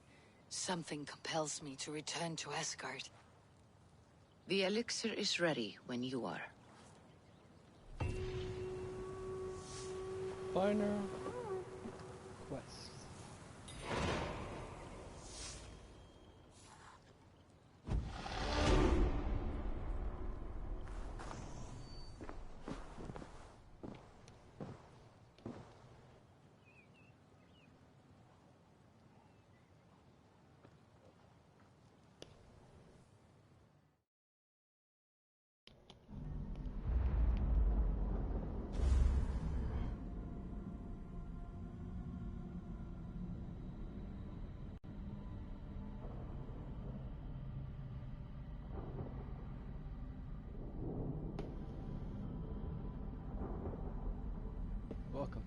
Something compels me to return to Asgard. The elixir is ready when you are. Final quest. Welcome.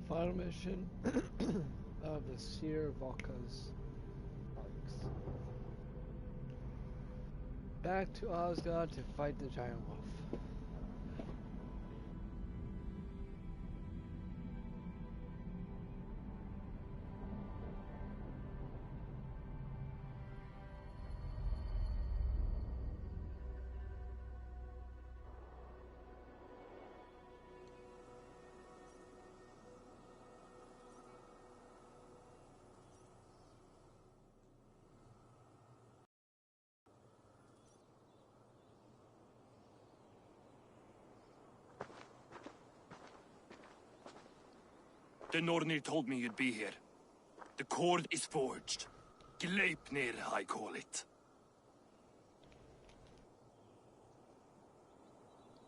Final mission of the Seer Volka's arcs. Back to Asgard to fight the giant wolf. The Nornir told me you'd be here. The cord is forged. Gleipnir, I call it.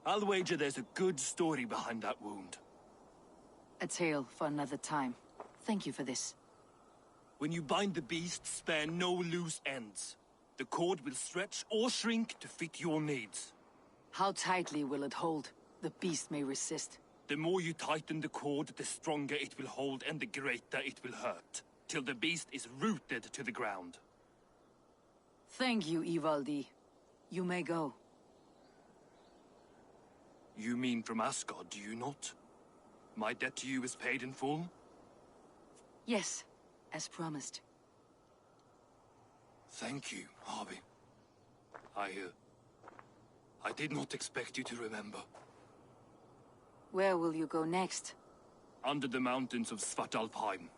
I'll wager there's a good story behind that wound. A tale for another time. Thank you for this. When you bind the beast, spare no loose ends. The cord will stretch or shrink to fit your needs. How tightly will it hold? The beast may resist. The more you tighten the cord, the stronger it will hold and the greater it will hurt, till the beast is rooted to the ground. Thank you, Ivaldi. You may go. You mean from Asgard, do you not? My debt to you is paid in full? Yes, as promised. Thank you, Harvey. I did not expect you to remember. Where will you go next? Under the mountains of Svartalfheim.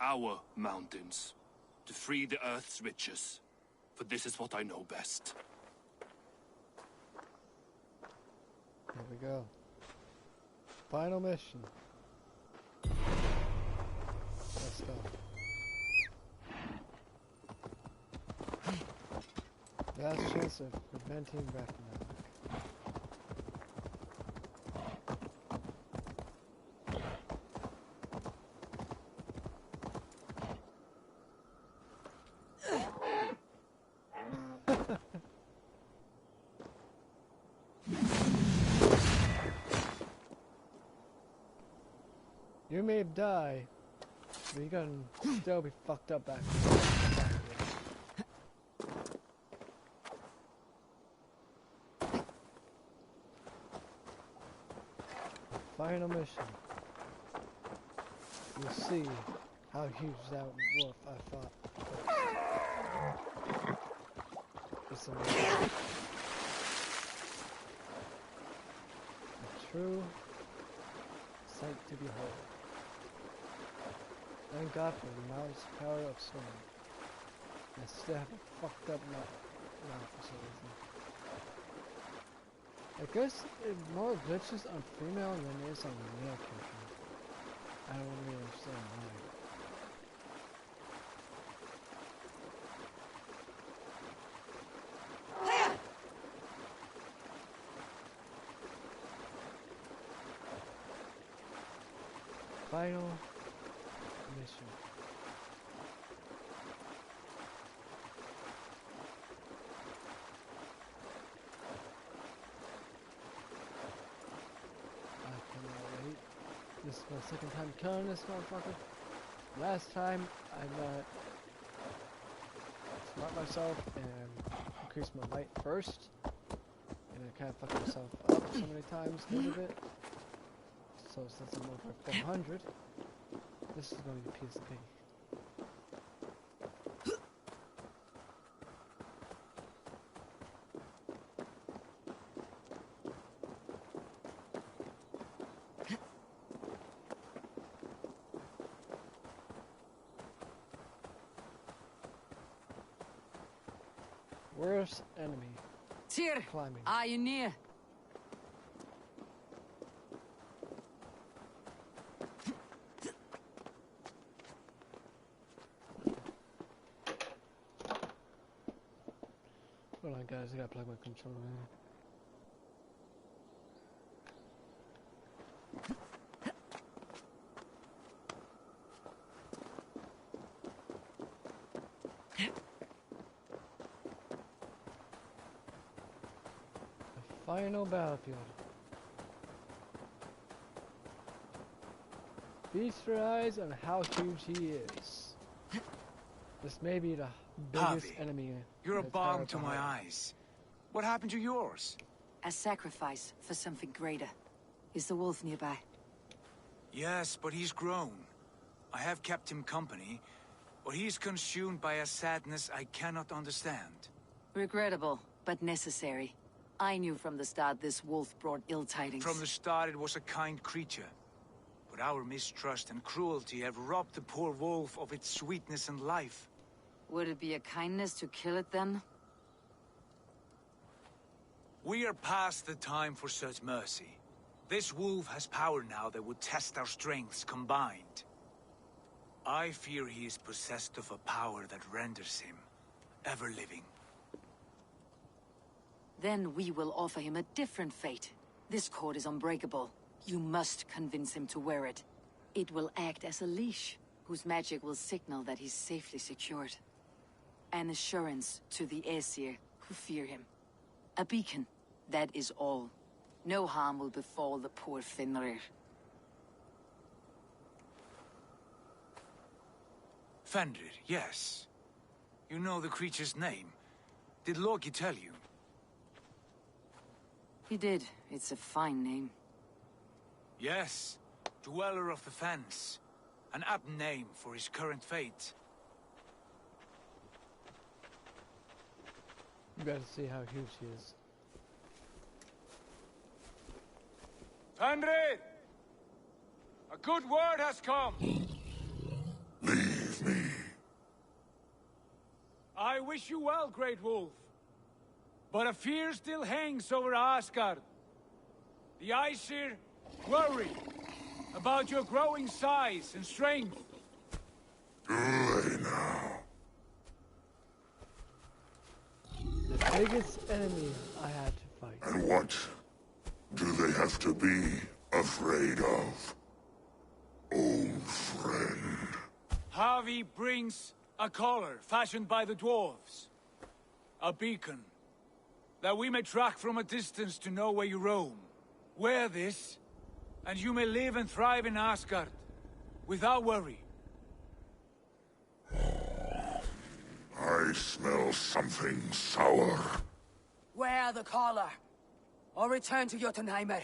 Our mountains. To free the Earth's riches. For this is what I know best. Here we go. Final mission. Let's go. Last chance of preventing Ragnarok. You may die, but you can still be fucked up back. Final mission. You'll see how huge that wolf I fought. It's amazing. A true sight to behold. Thank God for the mouse power of swimming. I still have a fucked up mouth for some reason. I guess it's more glitches on female than it is on the male character. I don't really understand why. Final mission. I cannot wait. This is my second time killing this motherfucker. Last time I smart myself and increase my might first. And I kind of fucked myself up so many times because of it. So since I'm over 400, this is going to be a piece of cake. Worst enemy. Tyr, climbing. are you near? Hold on guys, I gotta plug my controller in. Final battlefield. Feast for eyes on how huge he is. This may be the biggest Harvey, enemy. You're a in the balm entire to my Valhalla. eyes. What happened to yours? A sacrifice for something greater. Is the wolf nearby? Yes, but he's grown. I have kept him company, but he's consumed by a sadness I cannot understand. Regrettable, but necessary. I knew from the start this wolf brought ill tidings. From the start it was a kind creature. But our mistrust and cruelty have robbed the poor wolf of its sweetness and life. Would it be a kindness to kill it then? We are past the time for such mercy. This wolf has power now that would test our strengths combined. I fear he is possessed of a power that renders him ever living. Then we will offer him a different fate. This cord is unbreakable. You must convince him to wear it. It will act as a leash, whose magic will signal that he's safely secured. An assurance to the Aesir who fear him. A beacon, that is all. No harm will befall the poor Fenrir. Fenrir, yes. You know the creature's name. Did Loki tell you? He did. It's a fine name. Yes. Dweller of the Fens. An apt name for his current fate. You gotta see how huge he is. Fenrir! A good word has come! Leave me. I wish you well, Great Wolf. But a fear still hangs over Asgard. The Aesir worry about your growing size and strength. Do they now? The biggest enemy I had to fight. And what do they have to be afraid of? Old friend. Havi brings a collar fashioned by the dwarves. A beacon that we may track from a distance to know where you roam. Wear this, and you may live and thrive in Asgard without worry. I smell something sour. Wear the collar, or return to Jotunheimer.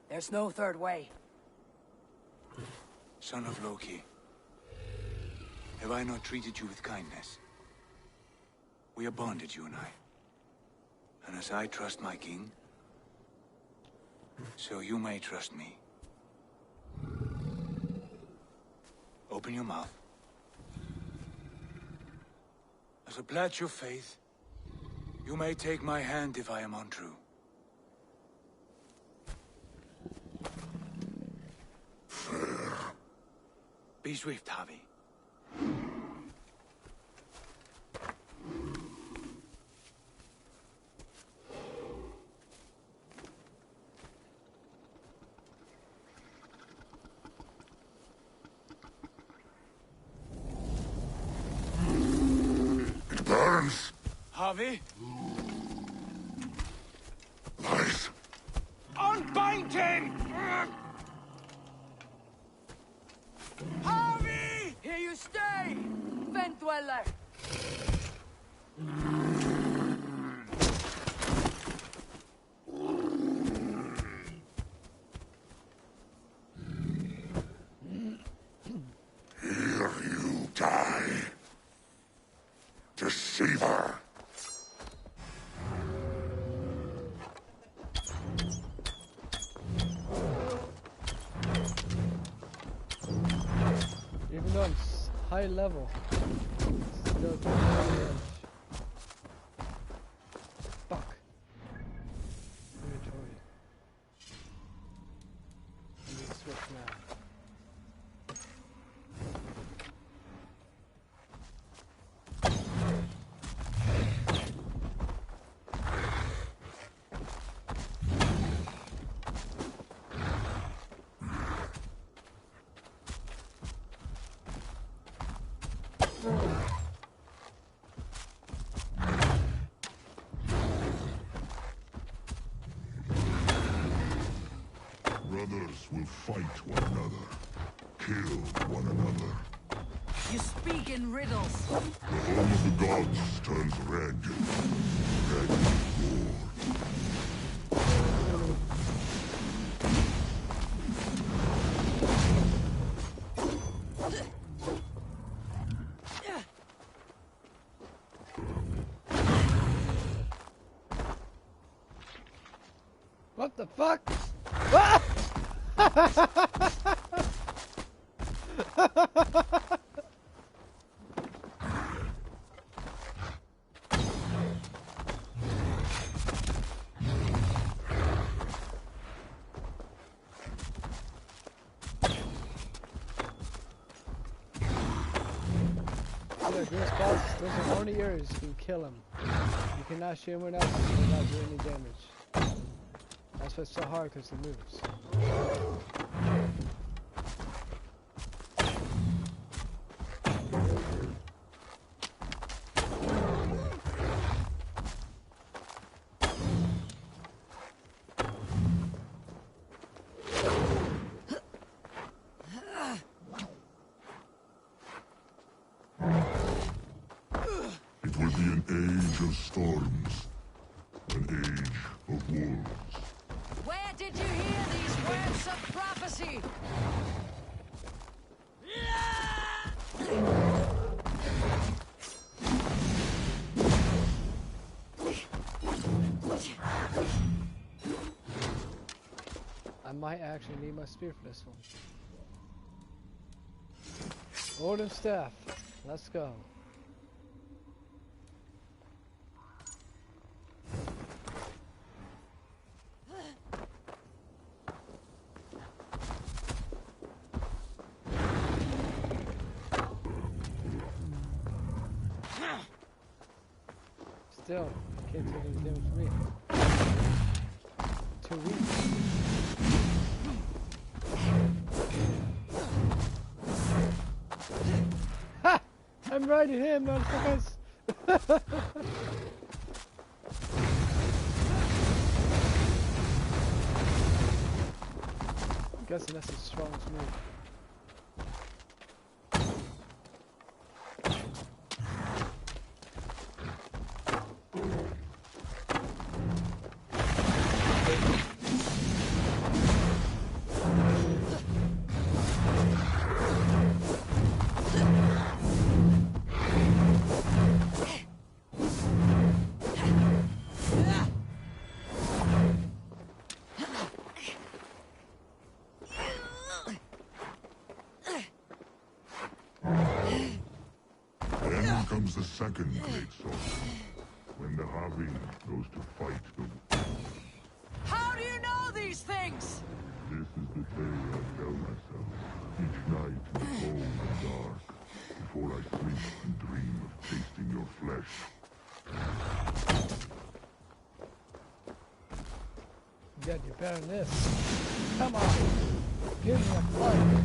There's no third way. Son of Loki, have I not treated you with kindness? We are bonded, you and I. And as I trust my king, so you may trust me. Open your mouth. As a pledge of faith, you may take my hand if I am untrue. Fair. Be swift, Havi. It burns. Havi? Lies. Unbind him! Havi! Here you stay, Fen Dweller! Here you die. Deceiver. Even though I'm high level, it's still doing damage. Fuck. Inventory. I need to switch now. Brothers will fight one another, kill one another. You speak in riddles. The home of the gods turns red. Red roar. What the fuck? Ah! Look, this boss, those are only areas you can kill him. You cannot shoot anyone else without doing any damage. That's but it's so hard because it moves. It will be an age of storms, an age of wolves. Where did you hear these words of prophecy? I might actually need my spear for this one. Odin staff. Let's go. Still, can't take any damage from me. 2 weeks. Ha! I'm riding him, motherfuckers! I'm guessing that's his strongest move. Then comes the second great sword, when the Havi goes to fight the... How do you know these things? This is the tale I tell myself, each night in the cold and dark, before I sleep and dream of tasting your flesh. Good, you're better than this. Come on! Give me a fight!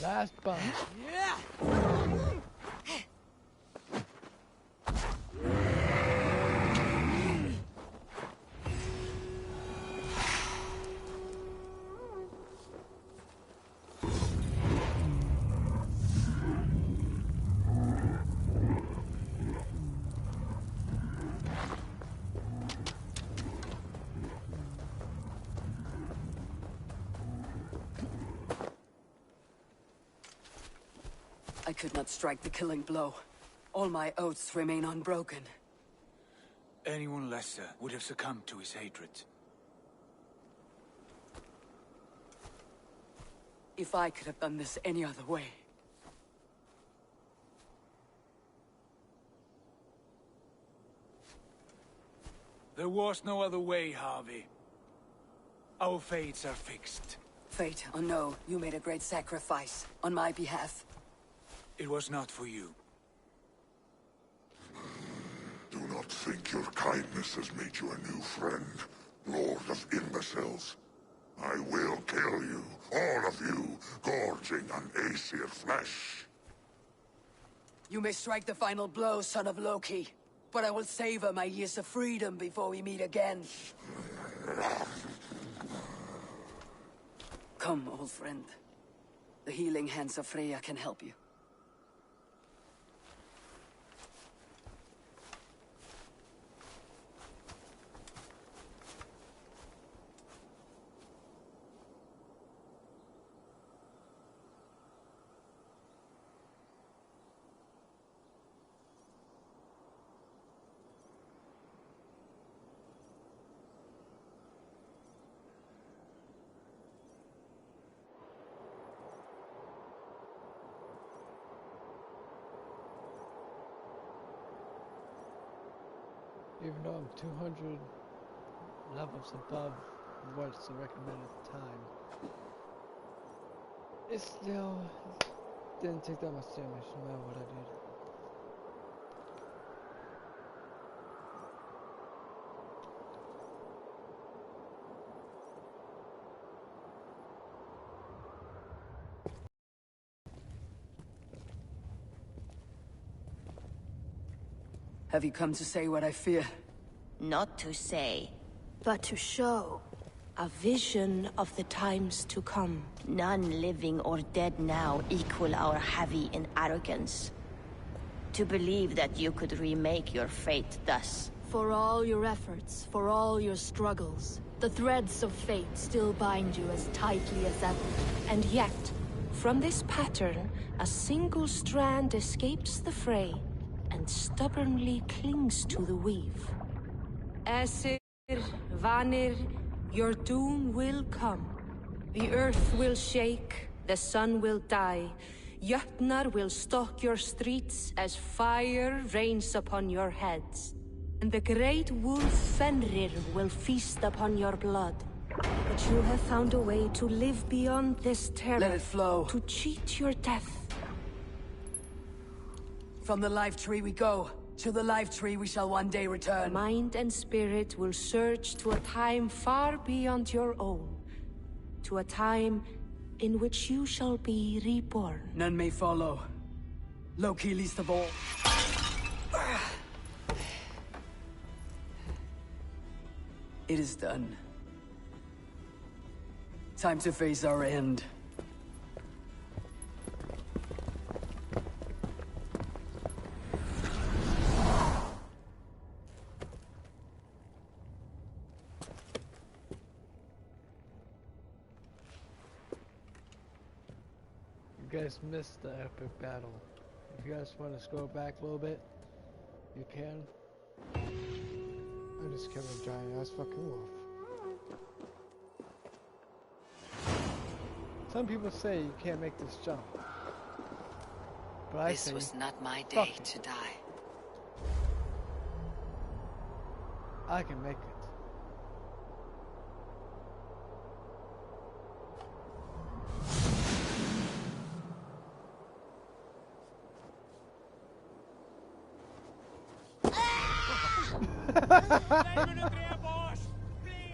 Last bunch. Yeah! I could not strike the killing blow. All my oaths remain unbroken. Anyone lesser would have succumbed to his hatred. If I could have done this any other way. There was no other way, Harvey. Our fates are fixed. Fate or no, you made a great sacrifice on my behalf. It was not for you. Do not think your kindness has made you a new friend, Lord of Imbeciles. I will kill you, all of you, gorging on Aesir flesh. You may strike the final blow, son of Loki. but I will savor my years of freedom before we meet again. Come, old friend. The healing hands of Freya can help you. Even though I'm 200 levels above what's the recommended time, it still didn't take that much damage no matter what I did. Have you come to say what I fear? Not to say, But to show a vision of the times to come. none living or dead now equal our heavy in arrogance. To believe that you could remake your fate thus. For all your efforts, for all your struggles, the threads of fate still bind you as tightly as ever. And yet, from this pattern, a single strand escapes the fray and stubbornly clings to the weave. Esir, Vanir, your doom will come. The earth will shake, the sun will die. Jötnar will stalk your streets as fire rains upon your heads. And the great wolf Fenrir will feast upon your blood. But you have found a way to live beyond this terror. Let it flow. To cheat your death. From the life tree we go. To the life tree we shall one day return. Mind and spirit will surge to a time far beyond your own. To a time in which you shall be reborn. None may follow. Loki least of all. It is done. Time to face our end. You guys missed the epic battle. If you guys want to scroll back a little bit, you can. I just killed a giant ass fucking wolf. Some people say you can't make this jump. But I This say, was not my day to die. I can make it.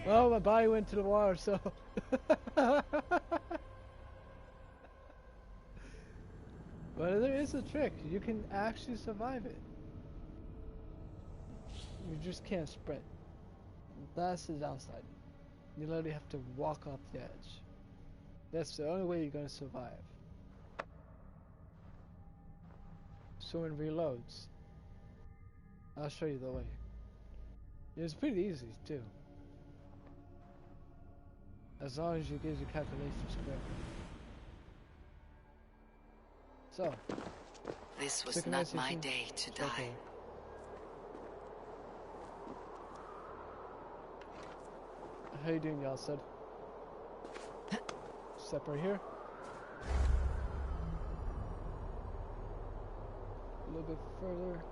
Well, my body went to the water, so. But there is a trick. You can actually survive it. You just can't sprint. That's the downside. You literally have to walk off the edge. That's the only way you're going to survive. So it reloads. I'll show you the way. It's pretty easy too. As long as you get your calculations correct. So. This was not my day to die. Okay. How you doing, y'all? Said. Step right here. A little bit further.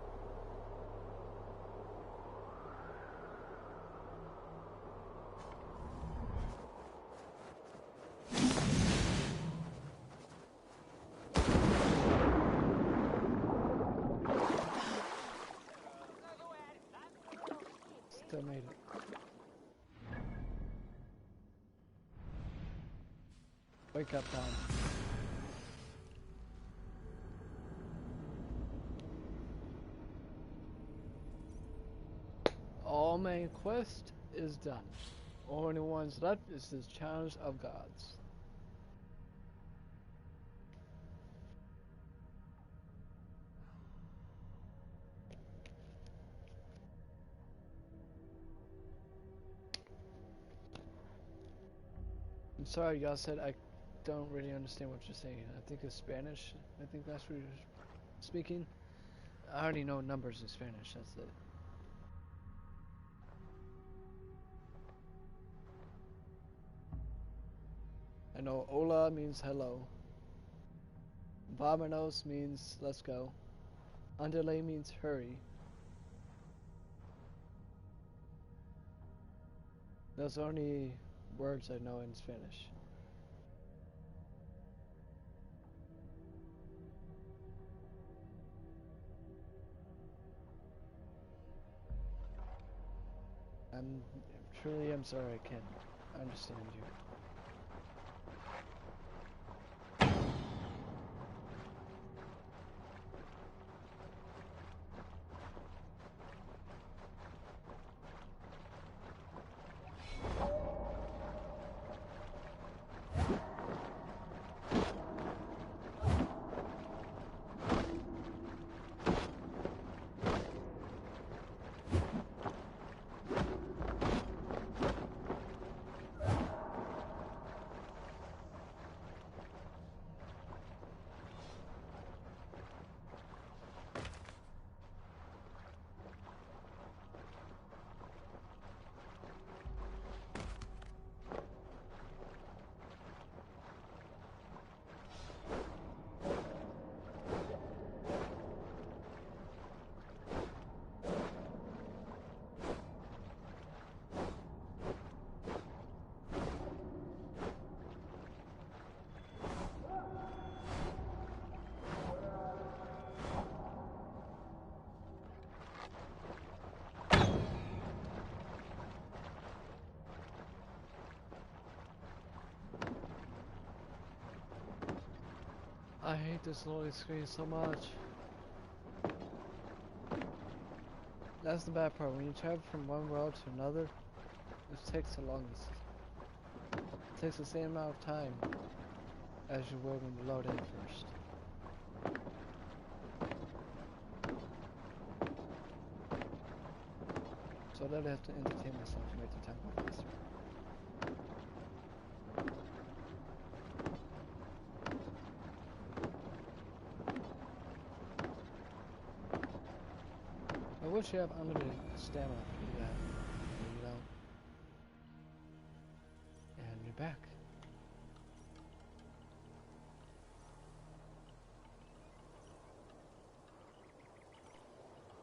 Still made it. Wake up time. main quest is done. Only ones left is the Challenge of Gods. I'm sorry, y'all said I don't really understand what you're saying. I think it's Spanish. I think that's what you're speaking. I already know numbers in Spanish, that's it. I know hola means hello. Vámonos means let's go. Andale means hurry. Those are only words I know in Spanish. I'm sorry I can't understand you. I hate this loading screen so much. That's the bad part. When you travel from one world to another, it takes the longest. It takes the same amount of time as you will when you load in first. So I really have to entertain myself to make the time go faster. I wish you have unlimited stamina to do that. You don't. And you're back.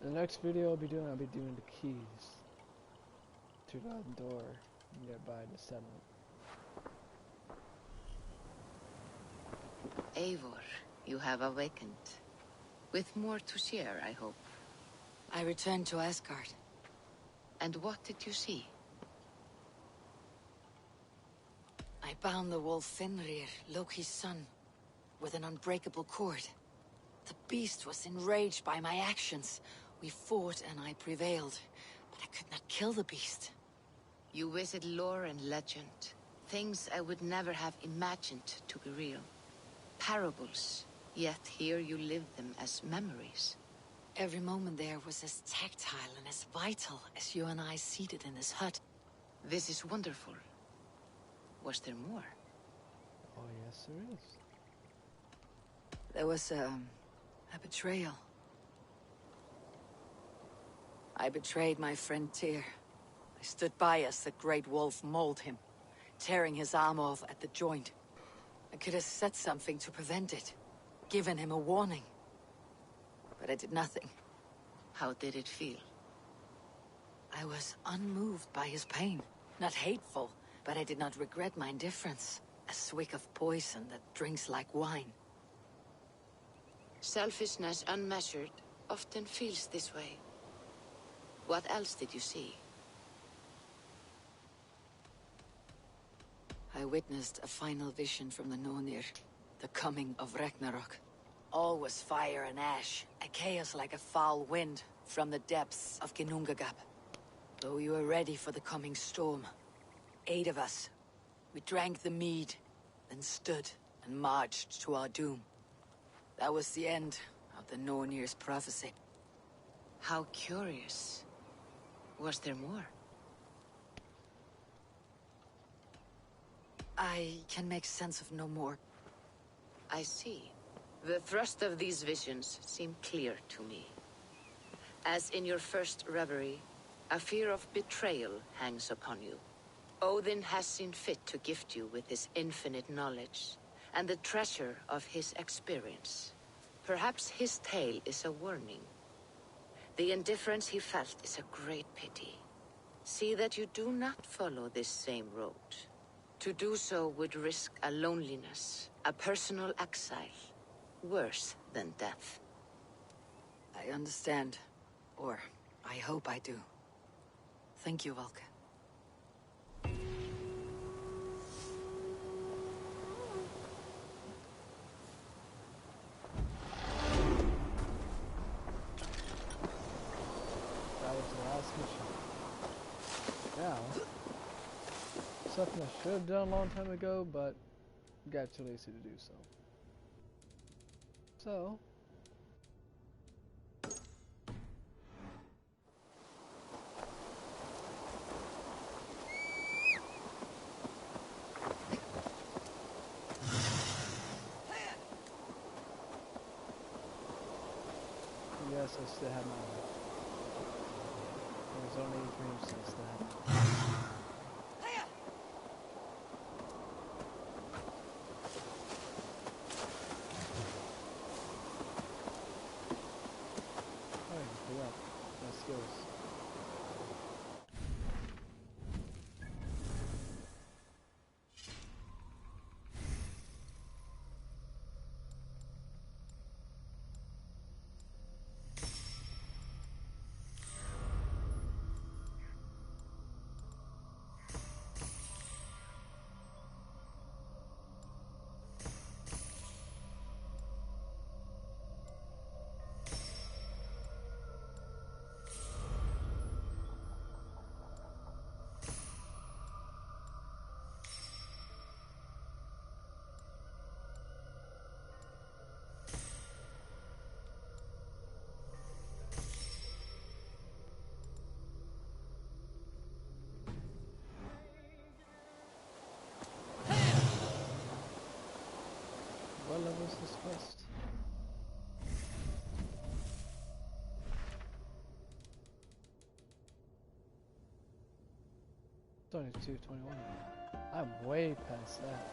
The next video I'll be doing the keys to the door nearby the settlement. Eivor, you have awakened. With more to share, I hope. I returned to Asgard. And what did you see? I bound the wolf Fenrir, Loki's son, with an unbreakable cord. The beast was enraged by my actions. We fought and I prevailed, but I could not kill the beast. You visit lore and legend. Things I would never have imagined to be real. Parables, yet here you live them as memories. Every moment there was as tactile and as vital as you and I seated in this hut. This is wonderful. Was there more? Oh yes, there is. There was a betrayal. I betrayed my friend Tyr. I stood by as the great wolf mauled him, tearing his arm off at the joint. I could have said something to prevent it, given him a warning. But I did nothing. How did it feel? I was unmoved by his pain. Not hateful, but I did not regret my indifference. A swig of poison that drinks like wine. Selfishness unmeasured often feels this way. What else did you see? I witnessed a final vision from the Nonir, the coming of Ragnarok. All was fire and ash, a chaos like a foul wind from the depths of Ginnungagap. Though we were ready for the coming storm. 8 of us. We drank the mead, then stood and marched to our doom. That was the end of the Nornir's prophecy. How curious. Was there more? I can make sense of no more. I see. The thrust of these visions seem clear to me. As in your first reverie, a fear of betrayal hangs upon you. Odin has seen fit to gift you with his infinite knowledge, and the treasure of his experience. Perhaps his tale is a warning. The indifference he felt is a great pity. See that you do not follow this same road. To do so would risk a loneliness, a personal exile, worse than death. I understand. Or, I hope I do. Thank you, Valka. That was the last mission. Now, something I should have done a long time ago, but got too lazy to do so. So, yes, I still have my life. There's only 3 minutes I still have. Oh, I forgot my skills. What level is this quest? It's only 221. I'm way past that.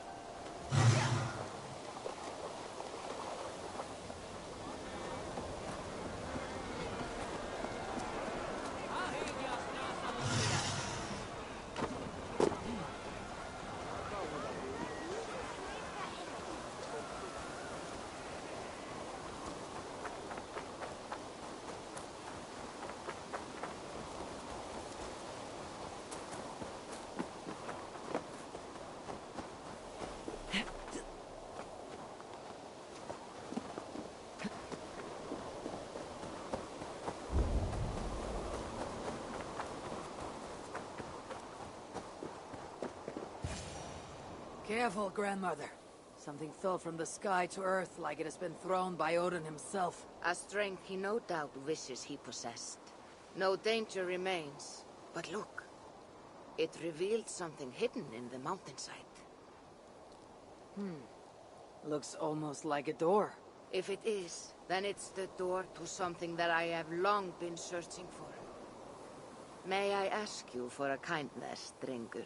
Careful, grandmother. Something fell from the sky to earth like it has been thrown by Odin himself. A strength he no doubt wishes he possessed. No danger remains. But look, it revealed something hidden in the mountainside. Looks almost like a door. If it is, then it's the door to something that I have long been searching for. May I ask you for a kindness, Drengur?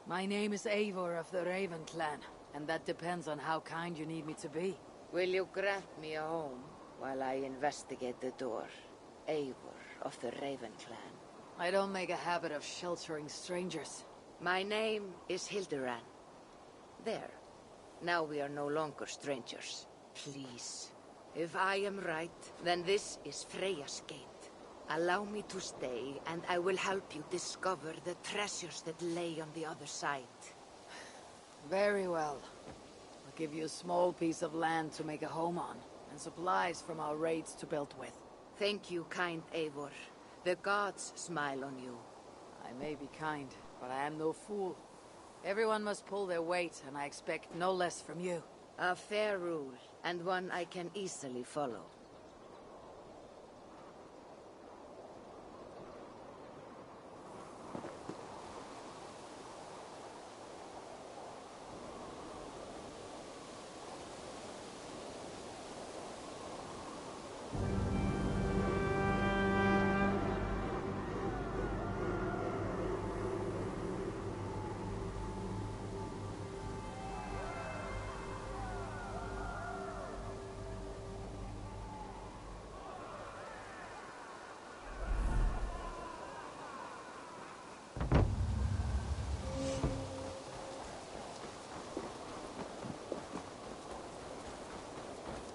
My name is Eivor of the Raven Clan, and that depends on how kind you need me to be. Will you grant me a home while I investigate the door? Eivor of the Raven Clan. I don't make a habit of sheltering strangers. My name is Hilderan. There. Now we are no longer strangers. Please. If I am right, then this is Freya's gate. Allow me to stay, and I will help you discover the treasures that lay on the other side. Very well. I'll give you a small piece of land to make a home on, and supplies from our raids to build with. Thank you, kind Eivor. The gods smile on you. I may be kind, but I am no fool. Everyone must pull their weight, and I expect no less from you. A fair rule, and one I can easily follow.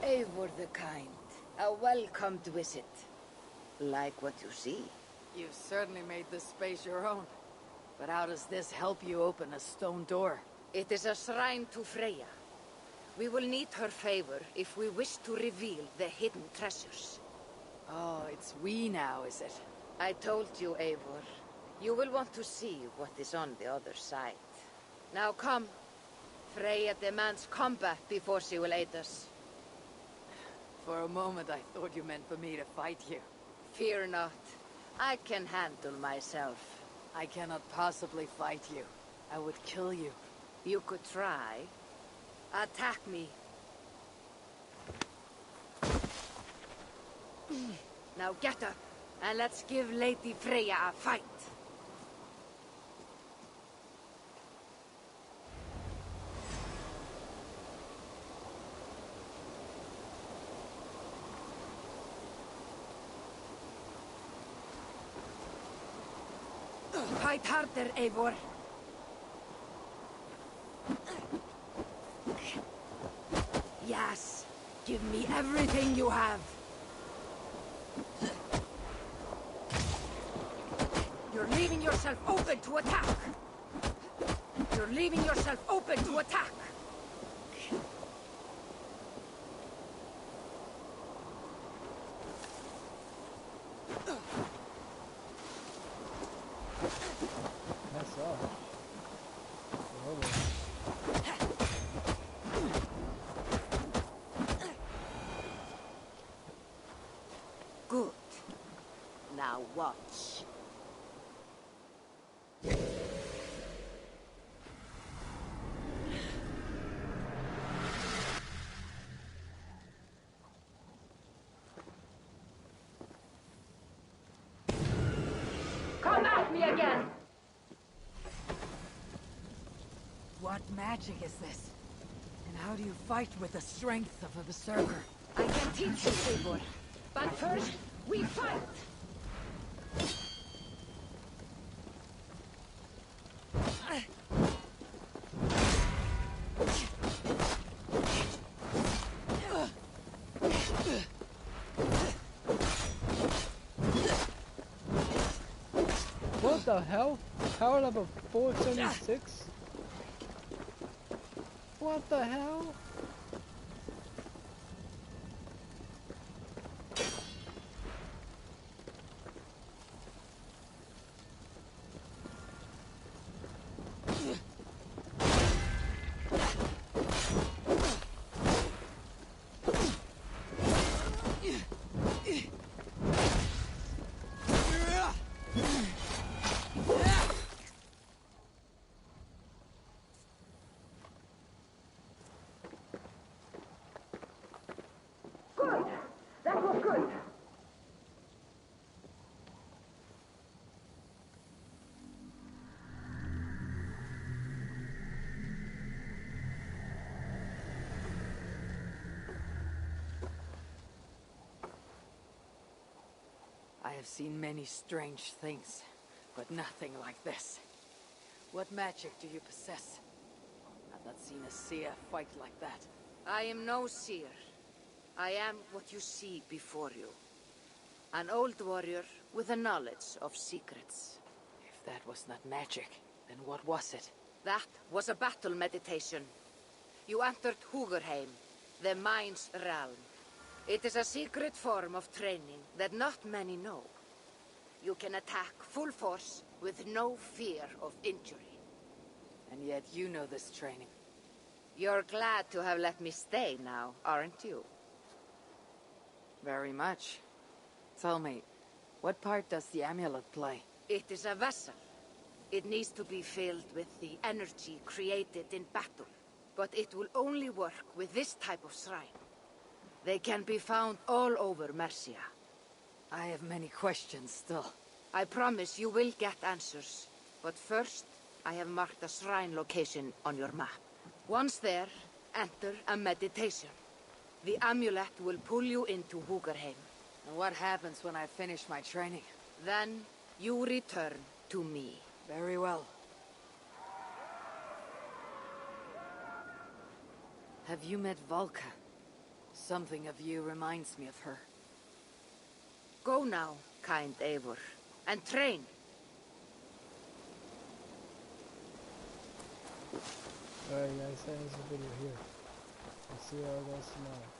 Eivor the Kind, a welcomed visit. Like what you see? You've certainly made this space your own. But how does this help you open a stone door? It is a shrine to Freya. We will need her favor if we wish to reveal the hidden treasures. Oh, it's we now, is it? I told you, Eivor. You will want to see what is on the other side. Now come. Freya demands combat before she will aid us. For a moment, I thought you meant for me to fight you. Fear not. I can handle myself. I cannot possibly fight you. I would kill you. You could try. Attack me. Now get up, and let's give Lady Freya a fight. Fight harder, Eivor. Yes. Give me everything you have. You're leaving yourself open to attack. You're leaving yourself open to attack. That's all. Good. Now watch. Come at me again! What magic is this? And how do you fight with the strength of a berserker? I can teach you, Eivor. But first, we fight! What the hell? Power level 476? What the hell? That was good. I have seen many strange things, but nothing like this. What magic do you possess? I've not seen a seer fight like that. I am no seer. I am what you see before you. An old warrior with a knowledge of secrets. If that was not magic, then what was it? That was a battle meditation. You entered Hugerheim, the mind's realm. It is a secret form of training that not many know. You can attack full force with no fear of injury. And yet you know this training. You're glad to have let me stay now, aren't you? Very much. Tell me, what part does the amulet play? It is a vessel. It needs to be filled with the energy created in battle. But it will only work with this type of shrine. They can be found all over Mercia. I have many questions still. I promise you will get answers. But first, I have marked a shrine location on your map. Once there, enter a meditation. The amulet will pull you into Húgarheim. And what happens when I finish my training? Then, you return to me. Very well. Have you met Valka? Something of you reminds me of her. Go now, kind Eivor, and train. Alright guys, that ends the video here. I'll see you all guys tomorrow.